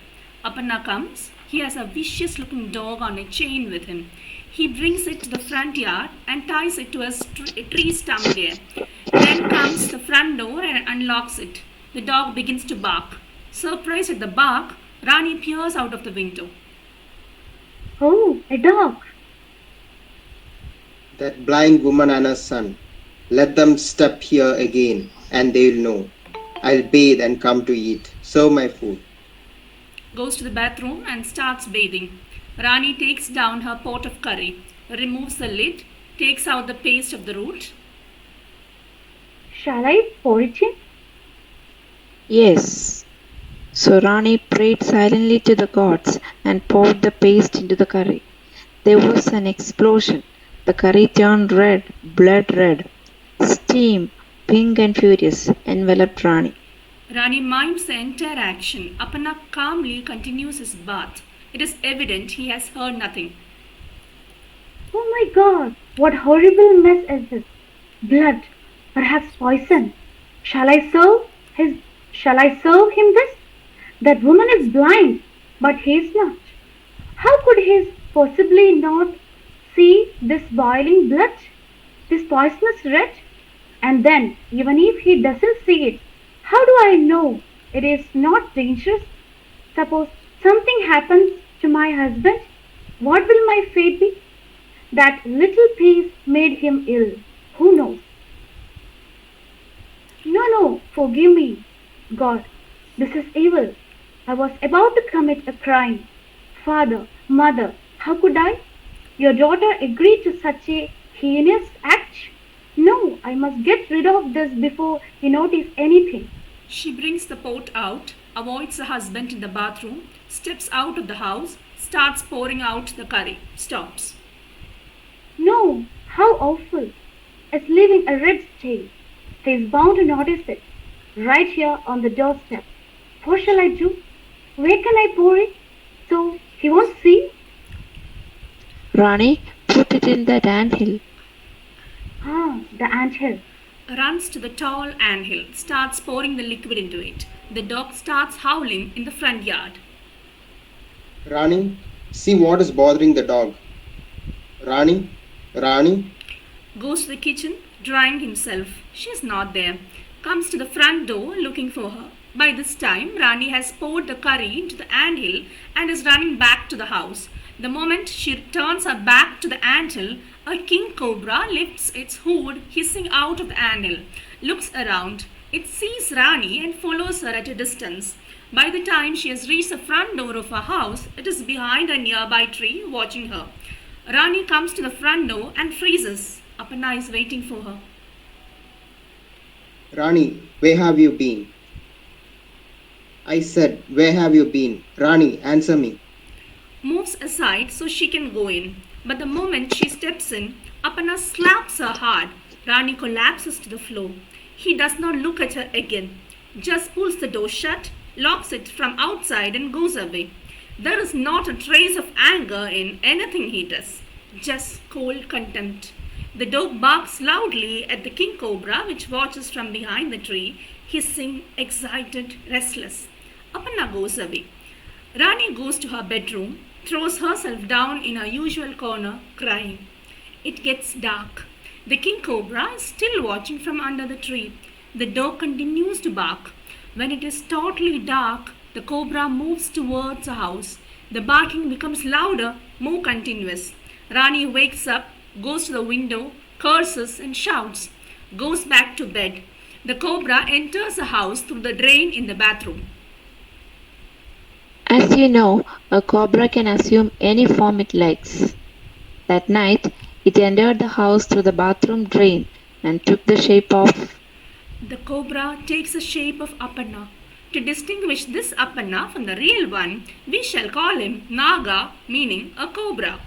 [SPEAKER 1] Apanna comes. He has a vicious looking dog on a chain with him. He brings it to the front yard and ties it to a tree stump there. Then comes the front door and unlocks it. The dog begins to bark. Surprised at the bark, Rani peers out of the window.
[SPEAKER 10] Oh, a dog.
[SPEAKER 7] That blind woman and her son. Let them step here again, and they'll know. I'll bathe and come to eat. Serve my food.
[SPEAKER 1] Goes to the bathroom and starts bathing. Rani takes down her pot of curry, removes the lid, takes out the paste of the root.
[SPEAKER 10] Shall I pour it in?
[SPEAKER 6] Yes. So Rani prayed silently to the gods and poured the paste into the curry. There was an explosion. The curry turned red, blood red. Steam, pink and furious, enveloped Rani.
[SPEAKER 1] Rani mimes the entire action. Apanna calmly continues his bath. It is evident he has heard nothing.
[SPEAKER 10] Oh my God, what horrible mess is this? Blood, perhaps poison. Shall I serve him this? That woman is blind, but he is not. How could he possibly not see this boiling blood, this poisonous red? And then, even if he doesn't see it, how do I know it is not dangerous? Suppose something happens to my husband, what will my fate be? That little piece made him ill. Who knows? No, forgive me, God. This is evil. I was about to commit a crime. Father, mother, how could I? Your daughter agreed to such a heinous act? No, I must get rid of this before he notices anything.
[SPEAKER 1] She brings the pot out, avoids the husband in the bathroom, steps out of the house, starts pouring out the curry, stops.
[SPEAKER 10] No, how awful. It's leaving a red stain. He's bound to notice it. Right here on the doorstep. What shall I do? Where can I pour it? So he won't see?
[SPEAKER 6] Rani, put it in that anthill.
[SPEAKER 10] The anthill.
[SPEAKER 1] Runs to the tall anthill, starts pouring the liquid into it. The dog starts howling in the front yard.
[SPEAKER 7] Rani, see what is bothering the dog. Rani, Rani.
[SPEAKER 1] Goes to the kitchen, drying himself. She is not there. Comes to the front door looking for her. By this time, Rani has poured the curry into the anthill and is running back to the house. The moment she turns her back to the anthill, a king cobra lifts its hood, hissing out of the anthill, looks around. It sees Rani and follows her at a distance. By the time she has reached the front door of her house, it is behind a nearby tree, watching her. Rani comes to the front door and freezes. Apanna is waiting for her.
[SPEAKER 7] Rani, where have you been? I said, where have you been? Rani, answer me.
[SPEAKER 1] Moves aside so she can go in. But the moment she steps in, Apanna slaps her hard. Rani collapses to the floor. He does not look at her again. Just pulls the door shut, locks it from outside and goes away. There is not a trace of anger in anything he does. Just cold contempt. The dog barks loudly at the king cobra which watches from behind the tree, hissing, excited, restless. Apanna goes away. Rani goes to her bedroom, throws herself down in her usual corner, crying. It gets dark. The king cobra is still watching from under the tree. The dog continues to bark. When it is totally dark, the cobra moves towards the house. The barking becomes louder, more continuous. Rani wakes up, goes to the window, curses and shouts, goes back to bed. The cobra enters the house through the drain in the bathroom.
[SPEAKER 6] As you know, a cobra can assume any form it likes. That night, it entered the house through the bathroom drain and took the shape of...
[SPEAKER 1] The cobra takes the shape of Apanna. To distinguish this Apanna from the real one, we shall call him Naga, meaning a cobra.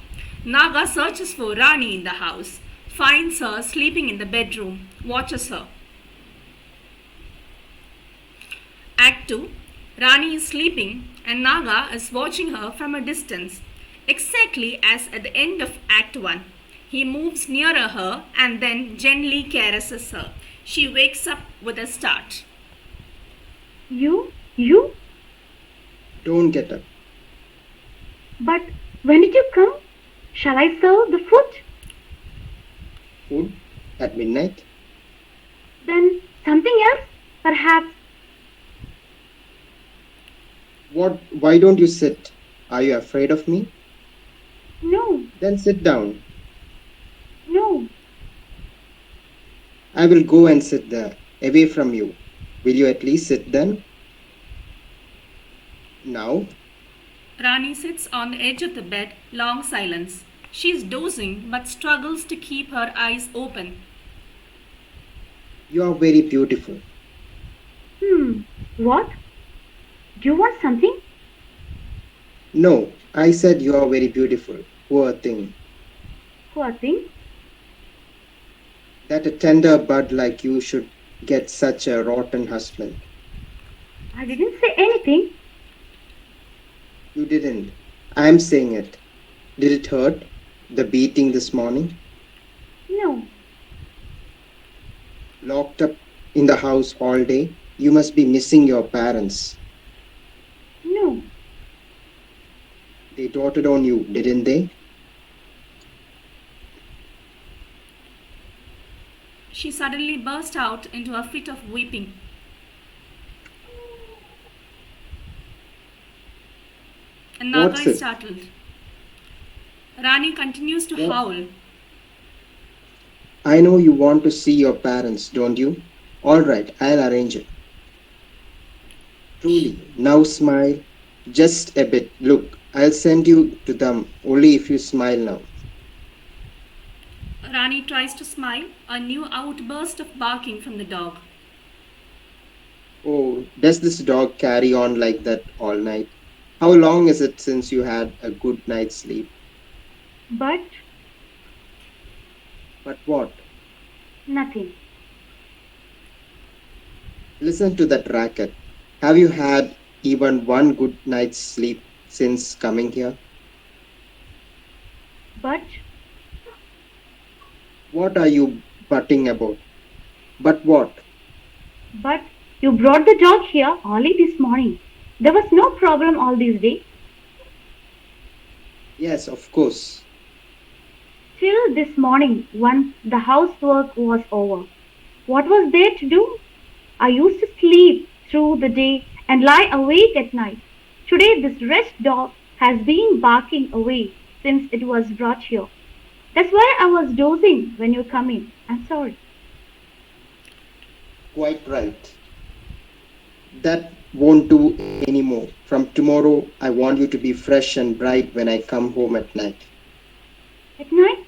[SPEAKER 1] Naga searches for Rani in the house, finds her sleeping in the bedroom, watches her. Act 2. Rani is sleeping and Naga is watching her from a distance. exactly as at the end of Act 1. He moves nearer her and then gently caresses her. She wakes up with a start.
[SPEAKER 10] You?
[SPEAKER 7] Don't get up.
[SPEAKER 10] But when did you come? Shall I serve the food?
[SPEAKER 7] Food? At midnight?
[SPEAKER 10] Then something else, perhaps.
[SPEAKER 7] What? Why don't you sit? Are you afraid of me?
[SPEAKER 10] No,
[SPEAKER 7] Then sit down.
[SPEAKER 10] no.
[SPEAKER 7] I will go and sit there, away from you. Will you at least sit then? Now?
[SPEAKER 1] Rani sits on the edge of the bed, long silence. She is dozing but struggles to keep her eyes open.
[SPEAKER 7] You are very beautiful.
[SPEAKER 10] What? Do you want something?
[SPEAKER 7] No, I said you are very beautiful. Poor thing.
[SPEAKER 10] Poor thing.
[SPEAKER 7] That a tender bud like you should get such a rotten husband.
[SPEAKER 10] I didn't say anything.
[SPEAKER 7] You didn't. I am saying it. Did it hurt? The beating this morning?
[SPEAKER 10] No.
[SPEAKER 7] Locked up in the house all day? You must be missing your parents.
[SPEAKER 10] No.
[SPEAKER 7] They doted on you, didn't they?
[SPEAKER 1] She suddenly burst out into a fit of weeping. And Naga
[SPEAKER 7] What's
[SPEAKER 1] is
[SPEAKER 7] it?
[SPEAKER 1] startled. Rani continues to
[SPEAKER 7] What?
[SPEAKER 1] howl.
[SPEAKER 7] I know you want to see your parents, don't you? All right, I'll arrange it. Truly, now smile. Just a bit. Look, I'll send you to them only if you smile now.
[SPEAKER 1] Rani tries to smile, a new outburst of barking from the dog.
[SPEAKER 7] Oh, does this dog carry on like that all night? How long is it since you had a good night's sleep?
[SPEAKER 10] But
[SPEAKER 7] But what?
[SPEAKER 10] nothing.
[SPEAKER 7] Listen to that racket. Have you had even one good night's sleep since coming here?
[SPEAKER 10] But
[SPEAKER 7] What are you butting about? But what?
[SPEAKER 10] But you brought the dog here early this morning. There was no problem all these days.
[SPEAKER 7] Yes, of course.
[SPEAKER 10] Till this morning, once the housework was over. What was there to do? I used to sleep through the day and lie awake at night. Today, this wretched dog has been barking away since it was brought here. That's why I was dozing when you come in. I'm sorry.
[SPEAKER 7] Quite right. That won't do anymore. From tomorrow, I want you to be fresh and bright when I come home at night.
[SPEAKER 10] At night?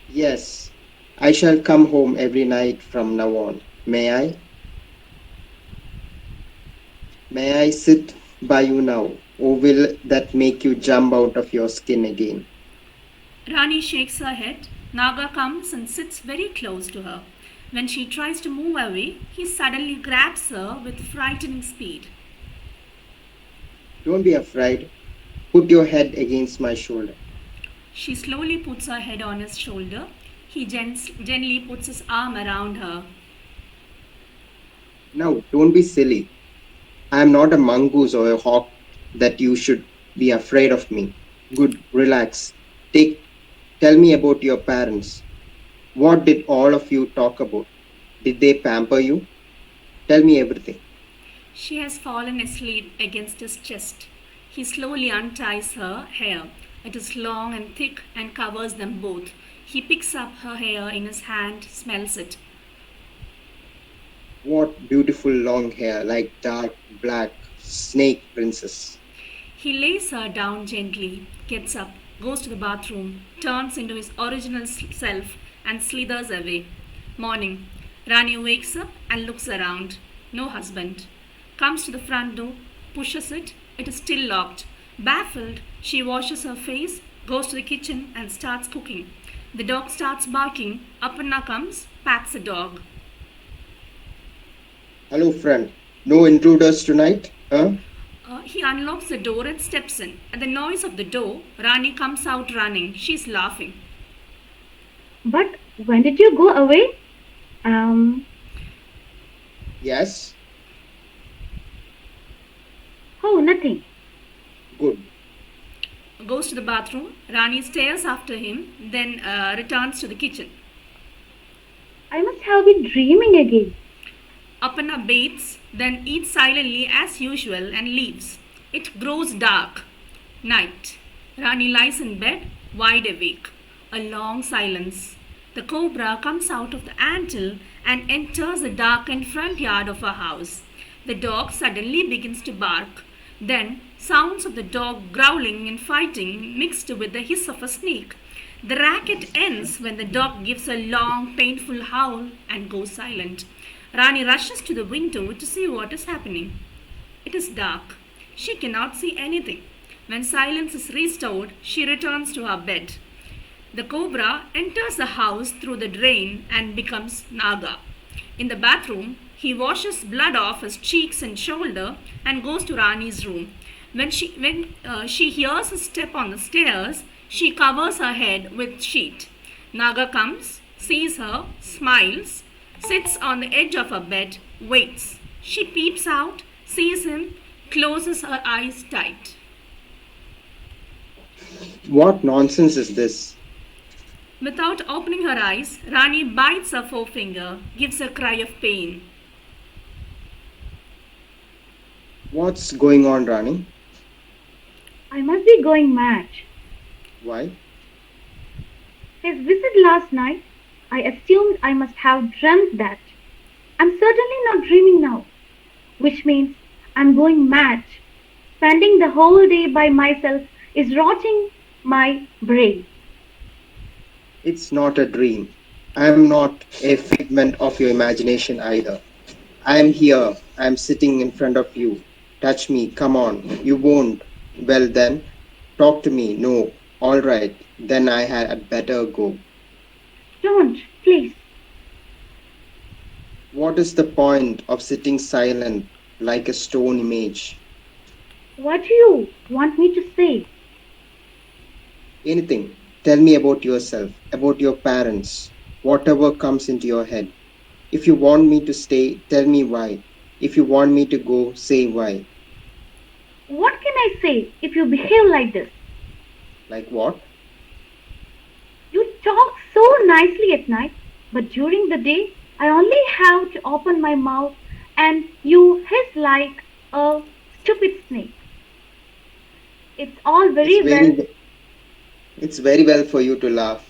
[SPEAKER 7] Yes, I shall come home every night from now on. May I? May I sit by you now, or will that make you jump out of your skin again?
[SPEAKER 1] Rani shakes her head. Naga comes and sits very close to her. When she tries to move away, he suddenly grabs her with frightening speed.
[SPEAKER 7] Don't be afraid. Put your head against my shoulder.
[SPEAKER 1] She slowly puts her head on his shoulder. He gently puts his arm around her.
[SPEAKER 7] Now, don't be silly. I am not a mongoose or a hawk that you should be afraid of me. Good, relax. Tell me about your parents. What did all of you talk about? Did they pamper you? Tell me everything.
[SPEAKER 1] She has fallen asleep against his chest. He slowly unties her hair. It is long and thick and covers them both. He picks up her hair in his hand, smells it.
[SPEAKER 7] What beautiful long hair, like dark black snake princess.
[SPEAKER 1] He lays her down gently, gets up, goes to the bathroom, turns into his original self and slithers away. Morning. Rani wakes up and looks around. No husband. Comes to the front door, pushes it. It is still locked. Baffled, she washes her face, goes to the kitchen and starts cooking. The dog starts barking. Aparna comes, pats the dog.
[SPEAKER 7] Hello, friend. No intruders tonight, huh?
[SPEAKER 1] He unlocks the door and steps in. At the noise of the door, Rani comes out running. She's laughing.
[SPEAKER 10] But when did you go away?
[SPEAKER 7] Yes?
[SPEAKER 10] Oh, nothing.
[SPEAKER 7] Good.
[SPEAKER 1] Goes to the bathroom. Rani stares after him, then returns to the kitchen.
[SPEAKER 10] I must have been dreaming again.
[SPEAKER 1] Aparna bathes, then eats silently as usual and leaves. It grows dark. Night. Rani lies in bed, wide awake. A long silence. The cobra comes out of the anthill and enters the darkened front yard of her house. The dog suddenly begins to bark. Then, sounds of the dog growling and fighting mixed with the hiss of a snake. The racket ends when the dog gives a long, painful howl and goes silent. Rani rushes to the window to see what is happening. It is dark. She cannot see anything. When silence is restored, she returns to her bed. The cobra enters the house through the drain and becomes Naga. In the bathroom, he washes blood off his cheeks and shoulder and goes to Rani's room. When she hears a step on the stairs, she covers her head with sheet. Naga comes, sees her, smiles, sits on the edge of her bed, waits. She peeps out, sees him, closes her eyes tight.
[SPEAKER 7] What nonsense is this?
[SPEAKER 1] Without opening her eyes, Rani bites her forefinger, gives a cry of pain.
[SPEAKER 7] What's going on, Rani?
[SPEAKER 10] I must be going mad.
[SPEAKER 7] Why?
[SPEAKER 10] His visit last night, I assumed I must have dreamt that. I'm certainly not dreaming now, which means I'm going mad. Spending the whole day by myself is rotting my brain.
[SPEAKER 7] It's not a dream. I am not a figment of your imagination either. I am here. I am sitting in front of you. Touch me. Come on. You won't. Well then, talk to me. No. All right. Then I had better go.
[SPEAKER 10] Don't, please.
[SPEAKER 7] What is the point of sitting silent like a stone image?
[SPEAKER 10] What do you want me to say?
[SPEAKER 7] Anything. Tell me about yourself, about your parents, whatever comes into your head. If you want me to stay, tell me why. If you want me to go, say why.
[SPEAKER 10] What can I say if you behave like this?
[SPEAKER 7] Like what?
[SPEAKER 10] You talk so nicely at night, but during the day, I only have to open my mouth and you hiss like a stupid snake. It's all very well.
[SPEAKER 7] It's very well for you to laugh.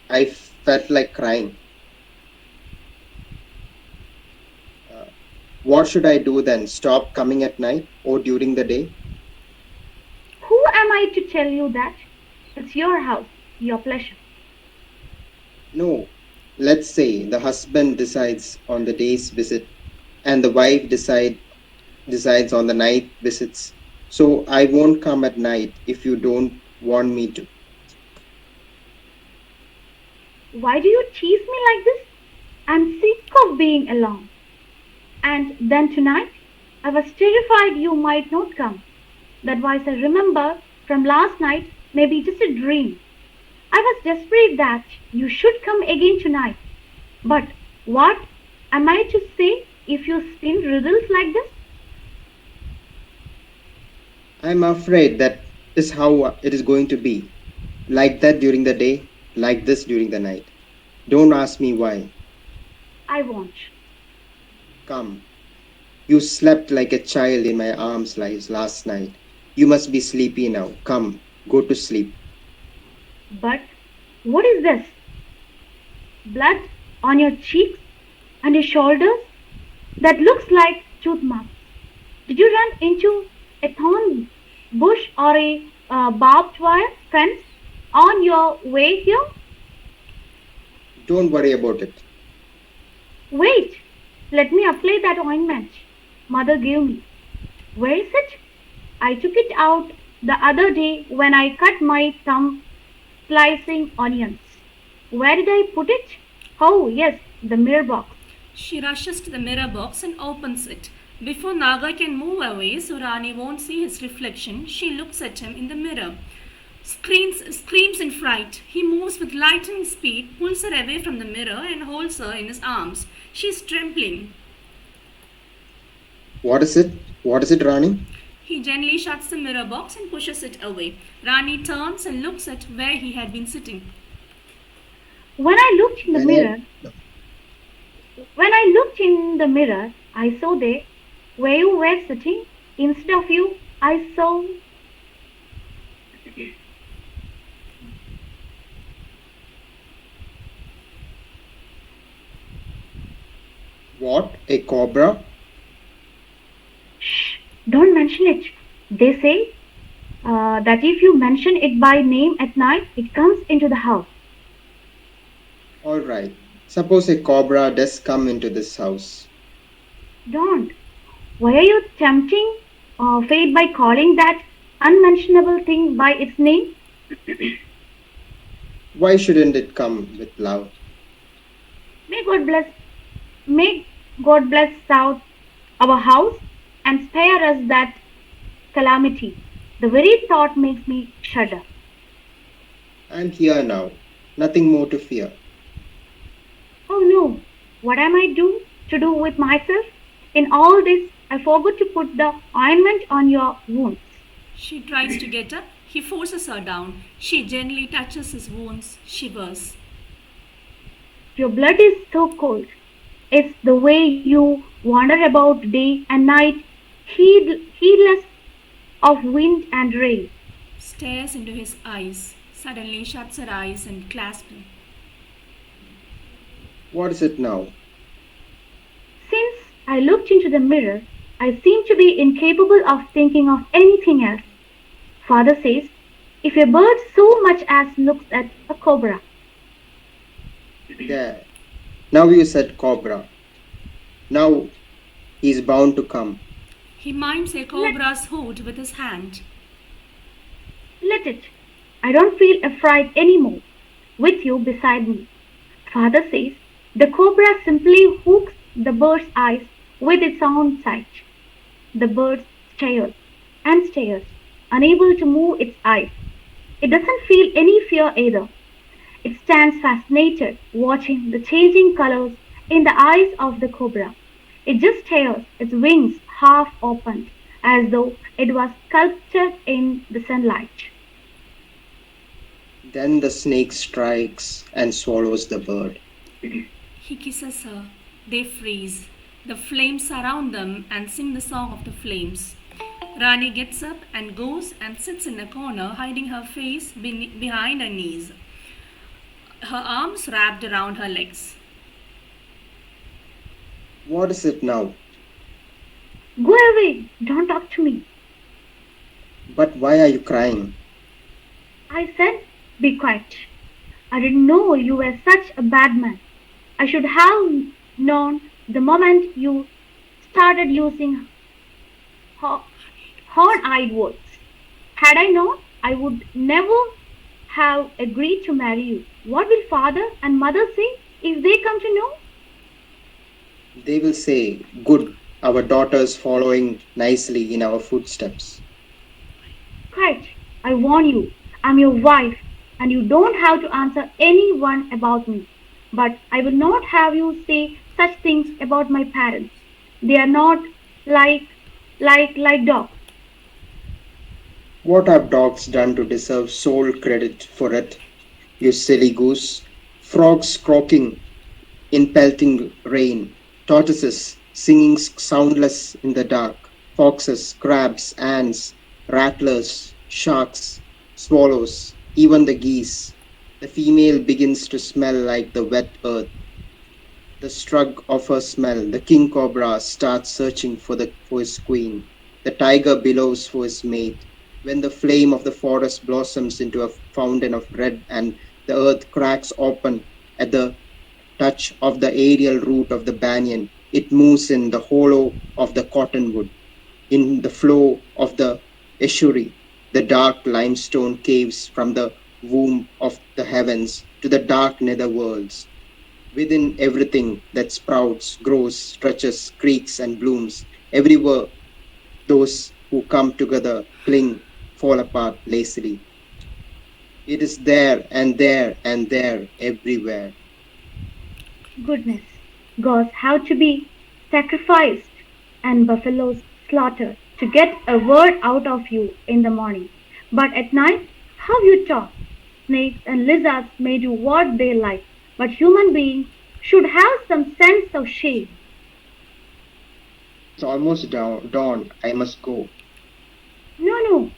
[SPEAKER 7] I felt like crying. What should I do then? Stop coming at night or during the day?
[SPEAKER 10] Who am I to tell you that? It's your house, your pleasure.
[SPEAKER 7] No. Let's say the husband decides on the day's visit and the wife decides on the night visits. So I won't come at night if you don't want me to.
[SPEAKER 10] Why do you tease me like this? I'm sick of being alone. And then tonight, I was terrified you might not come. That voice I remember from last night may be just a dream. I was desperate that you should come again tonight. But what am I to say if you spin riddles like this?
[SPEAKER 7] I'm afraid that is how it is going to be. Like that during the day, like this during the night. Don't ask me why.
[SPEAKER 10] I won't.
[SPEAKER 7] Come. You slept like a child in my arms last night. You must be sleepy now. Come, go to sleep.
[SPEAKER 10] But what is this? Blood on your cheeks and your shoulders? That looks like tooth marks. Did you run into a thorn bush or a barbed wire fence on your way here?
[SPEAKER 7] Don't worry about it.
[SPEAKER 10] Wait, let me apply that ointment Mother gave me. Where is it? I took it out the other day when I cut my thumb slicing onions. Where did I put it? Oh, yes, the mirror box.
[SPEAKER 1] She rushes to the mirror box and opens it. Before Naga can move away so Rani won't see his reflection, she looks at him in the mirror. Screams in fright. He moves with lightning speed, pulls her away from the mirror, and holds her in his arms. She is trembling.
[SPEAKER 7] What is it? What is it, Rani?
[SPEAKER 1] He gently shuts the mirror box and pushes it away. Rani turns and looks at where he had been sitting.
[SPEAKER 10] When I looked in the mirror, I saw there where you were sitting. Instead of you, I saw.
[SPEAKER 7] What? A cobra?
[SPEAKER 10] Shh! Don't mention it. They say that if you mention it by name at night, it comes into the house.
[SPEAKER 7] All right. Suppose a cobra does come into this house.
[SPEAKER 10] Don't. Why are you tempting fate by calling that unmentionable thing by its name?
[SPEAKER 7] Why shouldn't it come with love?
[SPEAKER 10] May God bless our house and spare us that calamity. The very thought makes me shudder.
[SPEAKER 7] I'm here now. Nothing more to fear.
[SPEAKER 10] Oh no, what am I to do with myself? In all this, I forgot to put the ointment on your wounds.
[SPEAKER 1] She tries to get up. He forces her down. She gently touches his wounds, shivers.
[SPEAKER 10] Your blood is so cold. It's the way you wander about day and night, heedless of wind and rain.
[SPEAKER 1] Stares into his eyes, suddenly shuts her eyes and clasps him.
[SPEAKER 7] What is it now?
[SPEAKER 10] Since I looked into the mirror, I seem to be incapable of thinking of anything else. Father says, if a bird so much as looks at a cobra.
[SPEAKER 7] There. Now you said cobra. Now he's bound to come.
[SPEAKER 1] He mimes a cobra's hood with his hand.
[SPEAKER 10] Let it. I don't feel afraid anymore, with you beside me. Father says, the cobra simply hooks the bird's eyes with its own sight. The bird stares and stares, unable to move its eyes. It doesn't feel any fear either. It stands fascinated, watching the changing colors in the eyes of the cobra. It just stares, its wings half opened, as though it was sculptured in the sunlight.
[SPEAKER 7] Then the snake strikes and swallows the bird.
[SPEAKER 1] He kisses her. They freeze. The flames surround them and sing the song of the flames. Rani gets up and goes and sits in a corner, hiding her face behind her knees, her arms wrapped around her legs.
[SPEAKER 7] What is it now?
[SPEAKER 10] Go away! Don't talk to me.
[SPEAKER 7] But why are you crying?
[SPEAKER 10] I said, be quiet. I didn't know you were such a bad man. I should have known the moment you started using horn-eyed words. Had I known, I would never have agreed to marry you. What will father and mother say if they come to know?
[SPEAKER 7] They will say, good, our daughter's following nicely in our footsteps.
[SPEAKER 10] Quiet, I warn you, I'm your wife, and you don't have to answer anyone about me. But I will not have you say such things about my parents. They are not like dogs.
[SPEAKER 7] What have dogs done to deserve sole credit for it? You silly goose. Frogs croaking in pelting rain. Tortoises singing soundless in the dark. Foxes, crabs, ants, rattlers, sharks, swallows, even the geese. The female begins to smell like the wet earth. The strug of her smell, the king cobra starts searching for his queen. The tiger bellows for his mate. When the flame of the forest blossoms into a fountain of red and the earth cracks open at the touch of the aerial root of the banyan, it moves in the hollow of the cottonwood. In the flow of the estuary, the dark limestone caves from the womb of the heavens to the dark nether worlds. Within everything that sprouts, grows, stretches, creaks, and blooms Everywhere those who come together cling, fall apart lazily. It is there and there and there everywhere.
[SPEAKER 10] Goodness, goats have to be sacrificed and buffaloes slaughtered to get a word out of you in the morning. But at night, how you talk. Snakes and lizards may do what they like, but human beings should have some sense of shame.
[SPEAKER 7] It's almost dawn. I must go.
[SPEAKER 10] No, no,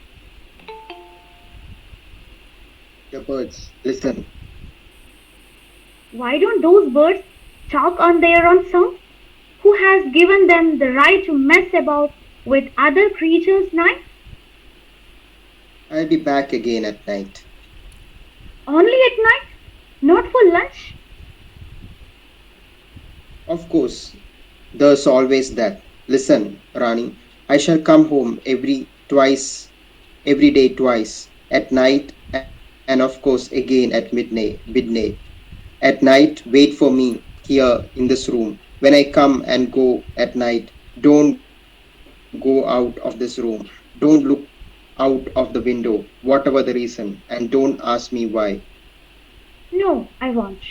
[SPEAKER 7] The birds, listen.
[SPEAKER 10] why don't those birds talk on their own sound? Who has given them the right to mess about with other creatures' night?
[SPEAKER 7] I'll be back again at night.
[SPEAKER 10] Only at night? Not for lunch?
[SPEAKER 7] Of course, there's always that. Listen, Rani, I shall come home every day twice, at night and of course again at midnight. At night, wait for me here in this room. When I come and go at night, don't go out of this room. Don't look out of the window, whatever the reason, and don't ask me why.
[SPEAKER 10] No, I won't.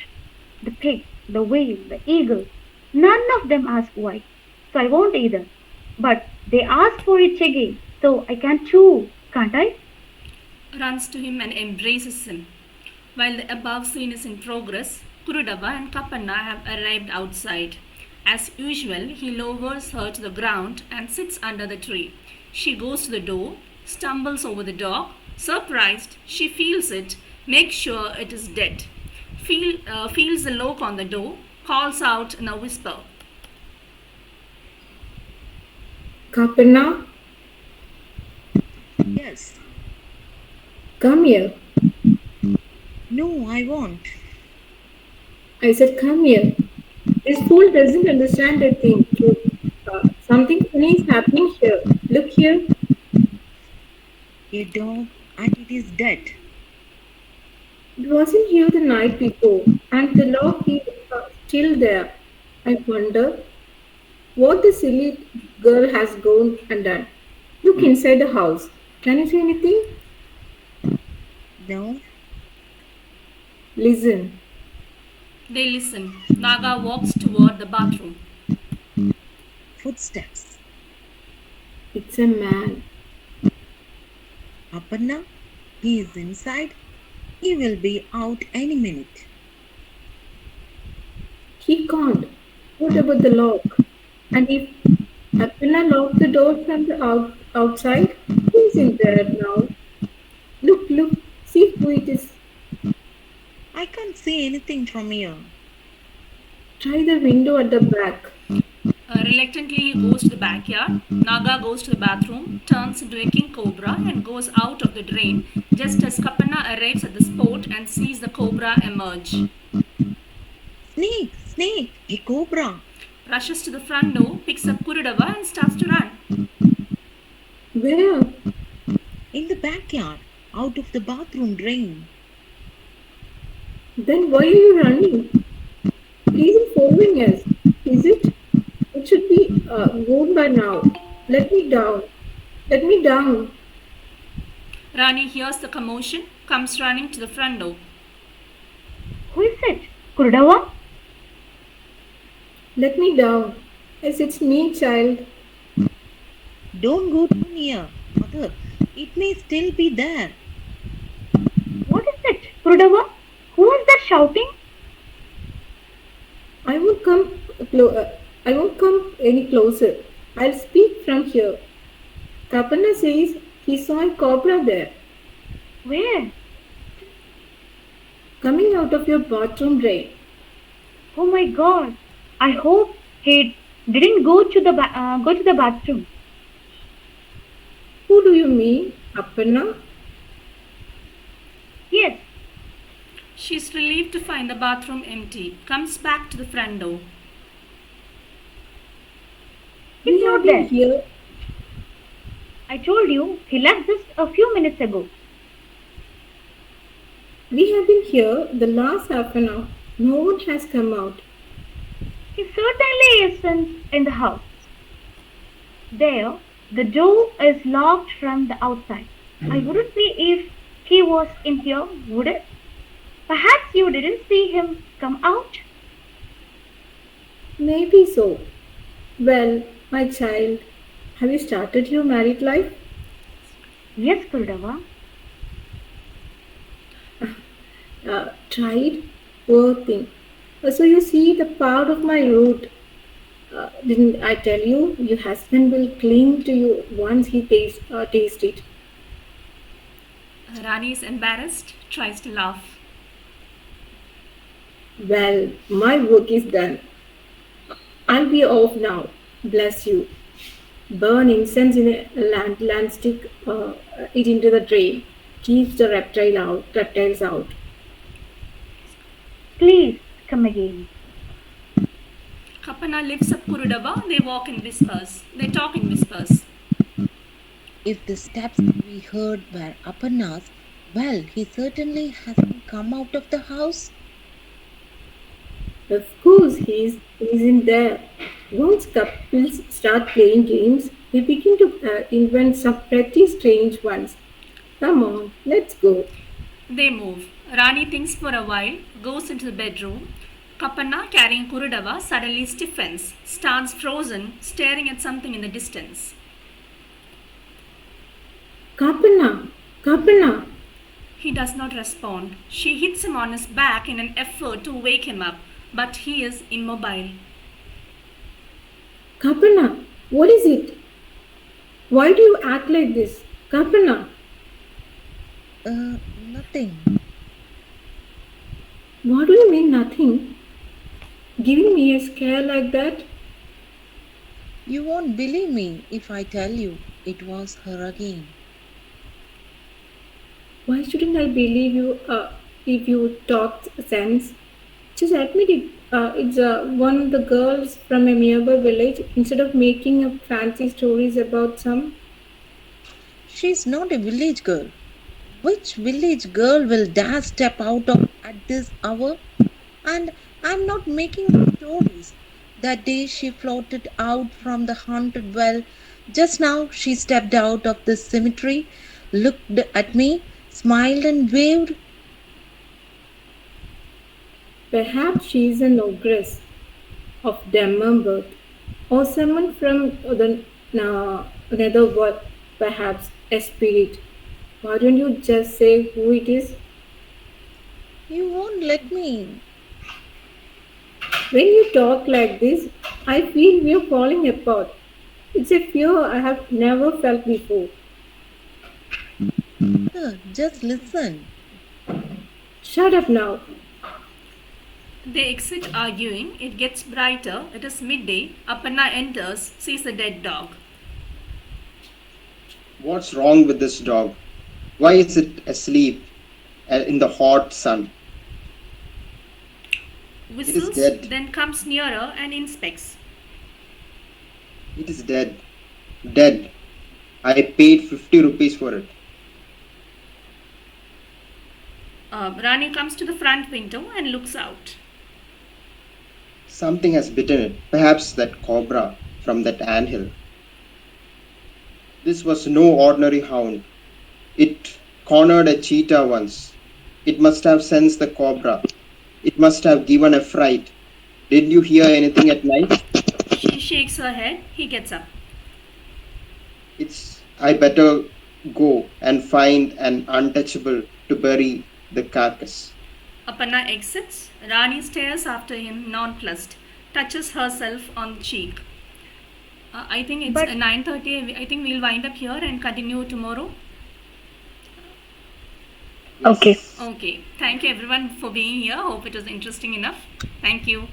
[SPEAKER 10] The pig, the whale, the eagle, none of them ask why. So I won't either. But they ask for it again, so I can too, can't I?
[SPEAKER 1] Runs to him and embraces him. While the above scene is in progress, Kurudava and Kapanna have arrived outside. As usual, he lowers her to the ground and sits under the tree. She goes to the door, stumbles over the dog. Surprised, she feels it, makes sure it is dead. Feels the lock on the door, calls out in a whisper.
[SPEAKER 9] Kapanna,
[SPEAKER 6] Yes.
[SPEAKER 9] come here.
[SPEAKER 6] No, I won't.
[SPEAKER 9] I said, come here. This fool doesn't understand a thing. Something funny is happening here. Look here.
[SPEAKER 6] A dog, and it is dead.
[SPEAKER 9] It wasn't here the night before, and the lock is still there. I wonder what the silly girl has gone and done. Look inside the house. Can you see anything?
[SPEAKER 6] No,
[SPEAKER 9] Listen.
[SPEAKER 1] They listen. Naga walks toward the bathroom.
[SPEAKER 6] footsteps.
[SPEAKER 9] It's a man.
[SPEAKER 6] Aparna, he is inside. He will be out any minute.
[SPEAKER 9] He can't. What about the lock? And if Apina locked the door from the outside, who's in there now? Look, see who it is.
[SPEAKER 6] I can't see anything from here.
[SPEAKER 9] Try the window at the back.
[SPEAKER 1] Reluctantly, he goes to the backyard. Naga goes to the bathroom, turns into a king cobra, and goes out of the drain just as Kapanna arrives at the spot and sees the cobra emerge.
[SPEAKER 6] Snake, a cobra.
[SPEAKER 1] Rushes to the front door, picks up Kurudava, and starts to run.
[SPEAKER 9] Where?
[SPEAKER 6] In the backyard, out of the bathroom drain.
[SPEAKER 9] Then why are you running? He isn't following us, is it? It should be gone by now. Let me down. Let me down.
[SPEAKER 1] Rani hears the commotion, comes running to the front door.
[SPEAKER 10] Who is it? Kurudava?
[SPEAKER 9] Let me down. Yes, it's me, child.
[SPEAKER 6] Don't go too near, mother. It may still be there.
[SPEAKER 10] What is it? Kurudava? Who is that shouting?
[SPEAKER 9] I won't come any closer. I'll speak from here. Kapanna says he saw a cobra there,
[SPEAKER 10] Where?
[SPEAKER 9] coming out of your bathroom drain.
[SPEAKER 10] Oh my God! I hope he didn't go to the bathroom.
[SPEAKER 9] Who do you mean, Appanna?
[SPEAKER 10] Yes.
[SPEAKER 1] She's relieved to find the bathroom empty, comes back to the front door.
[SPEAKER 10] He's
[SPEAKER 9] We
[SPEAKER 10] not
[SPEAKER 9] have been
[SPEAKER 10] there.
[SPEAKER 9] here.
[SPEAKER 10] I told you he left just a few minutes ago.
[SPEAKER 9] We have been here the last half an hour. No one has come out.
[SPEAKER 10] He certainly isn't in the house. There, the door is locked from the outside. I wouldn't be if he was in here, would it? Perhaps you didn't see him come out?
[SPEAKER 9] Maybe so. Well, my child, have you started your married life?
[SPEAKER 10] Yes, Kurudava.
[SPEAKER 9] Tried? Poor thing. So you see the part of my root. Didn't I tell you? Your husband will cling to you once he taste it.
[SPEAKER 1] Rani is embarrassed, tries to laugh.
[SPEAKER 9] Well, my work is done. I'll be off now. Bless you. Burn incense in a land stick it into the drain. Keeps the reptiles out.
[SPEAKER 10] Please come again.
[SPEAKER 1] Kapana lifts up Kurudava. They walk in whispers. They talk in whispers.
[SPEAKER 8] If the steps we heard were Aparna's, well, he certainly hasn't come out of the house.
[SPEAKER 9] Of course, he's in there. Once couples start playing games, they begin to invent some pretty strange ones. Come on, let's go.
[SPEAKER 1] They move. Rani thinks for a while, goes into the bedroom. Kapana, carrying Kurudava, suddenly stiffens, stands frozen, staring at something in the distance.
[SPEAKER 9] Kapana.
[SPEAKER 1] He does not respond. She hits him on his back in an effort to wake him up, but he is immobile.
[SPEAKER 9] Kapana, what is it? Why do you act like this? Kapana.
[SPEAKER 8] Nothing.
[SPEAKER 9] What do you mean nothing? Giving me a scare like that?
[SPEAKER 8] You won't believe me if I tell you it was her again.
[SPEAKER 9] Why shouldn't I believe you if you talk sense? Just admit it. It's one of the girls from a nearby village instead of making up fancy stories about some.
[SPEAKER 8] She's not a village girl. Which village girl will dare step out of at this hour? And I'm not making up stories. That day she floated out from the haunted well. Just now she stepped out of the cemetery, looked at me, smiled and waved.
[SPEAKER 9] Perhaps she is an ogress of Dammam birth, or someone from the netherworld, perhaps a spirit. Why don't you just say who it is?
[SPEAKER 8] You won't let me.
[SPEAKER 9] When you talk like this, I feel we are falling apart. It's a fear I have never felt before.
[SPEAKER 8] Just listen.
[SPEAKER 9] Shut up now.
[SPEAKER 1] They exit arguing. It gets brighter. It is midday. Aparna enters, sees a dead dog.
[SPEAKER 7] What's wrong with this dog? Why is it asleep in the hot sun?
[SPEAKER 1] Whistles,
[SPEAKER 7] dead.
[SPEAKER 1] then comes nearer and inspects.
[SPEAKER 7] It is dead. Dead. I paid 50 rupees for it.
[SPEAKER 1] Rani comes to the front window and looks out.
[SPEAKER 7] Something has bitten it. Perhaps that cobra from that anthill. This was no ordinary hound. It cornered a cheetah once. It must have sensed the cobra. It must have given a fright. Didn't you hear anything at night?
[SPEAKER 1] She shakes her head. He gets up.
[SPEAKER 7] I better go and find an untouchable to bury the carcass.
[SPEAKER 1] Aparna exits. Rani stares after him, nonplussed, touches herself on the cheek. I think it's 9:30. I think we'll wind up here and continue tomorrow.
[SPEAKER 9] Okay.
[SPEAKER 1] Okay. Thank you everyone for being here. Hope it was interesting enough. Thank you.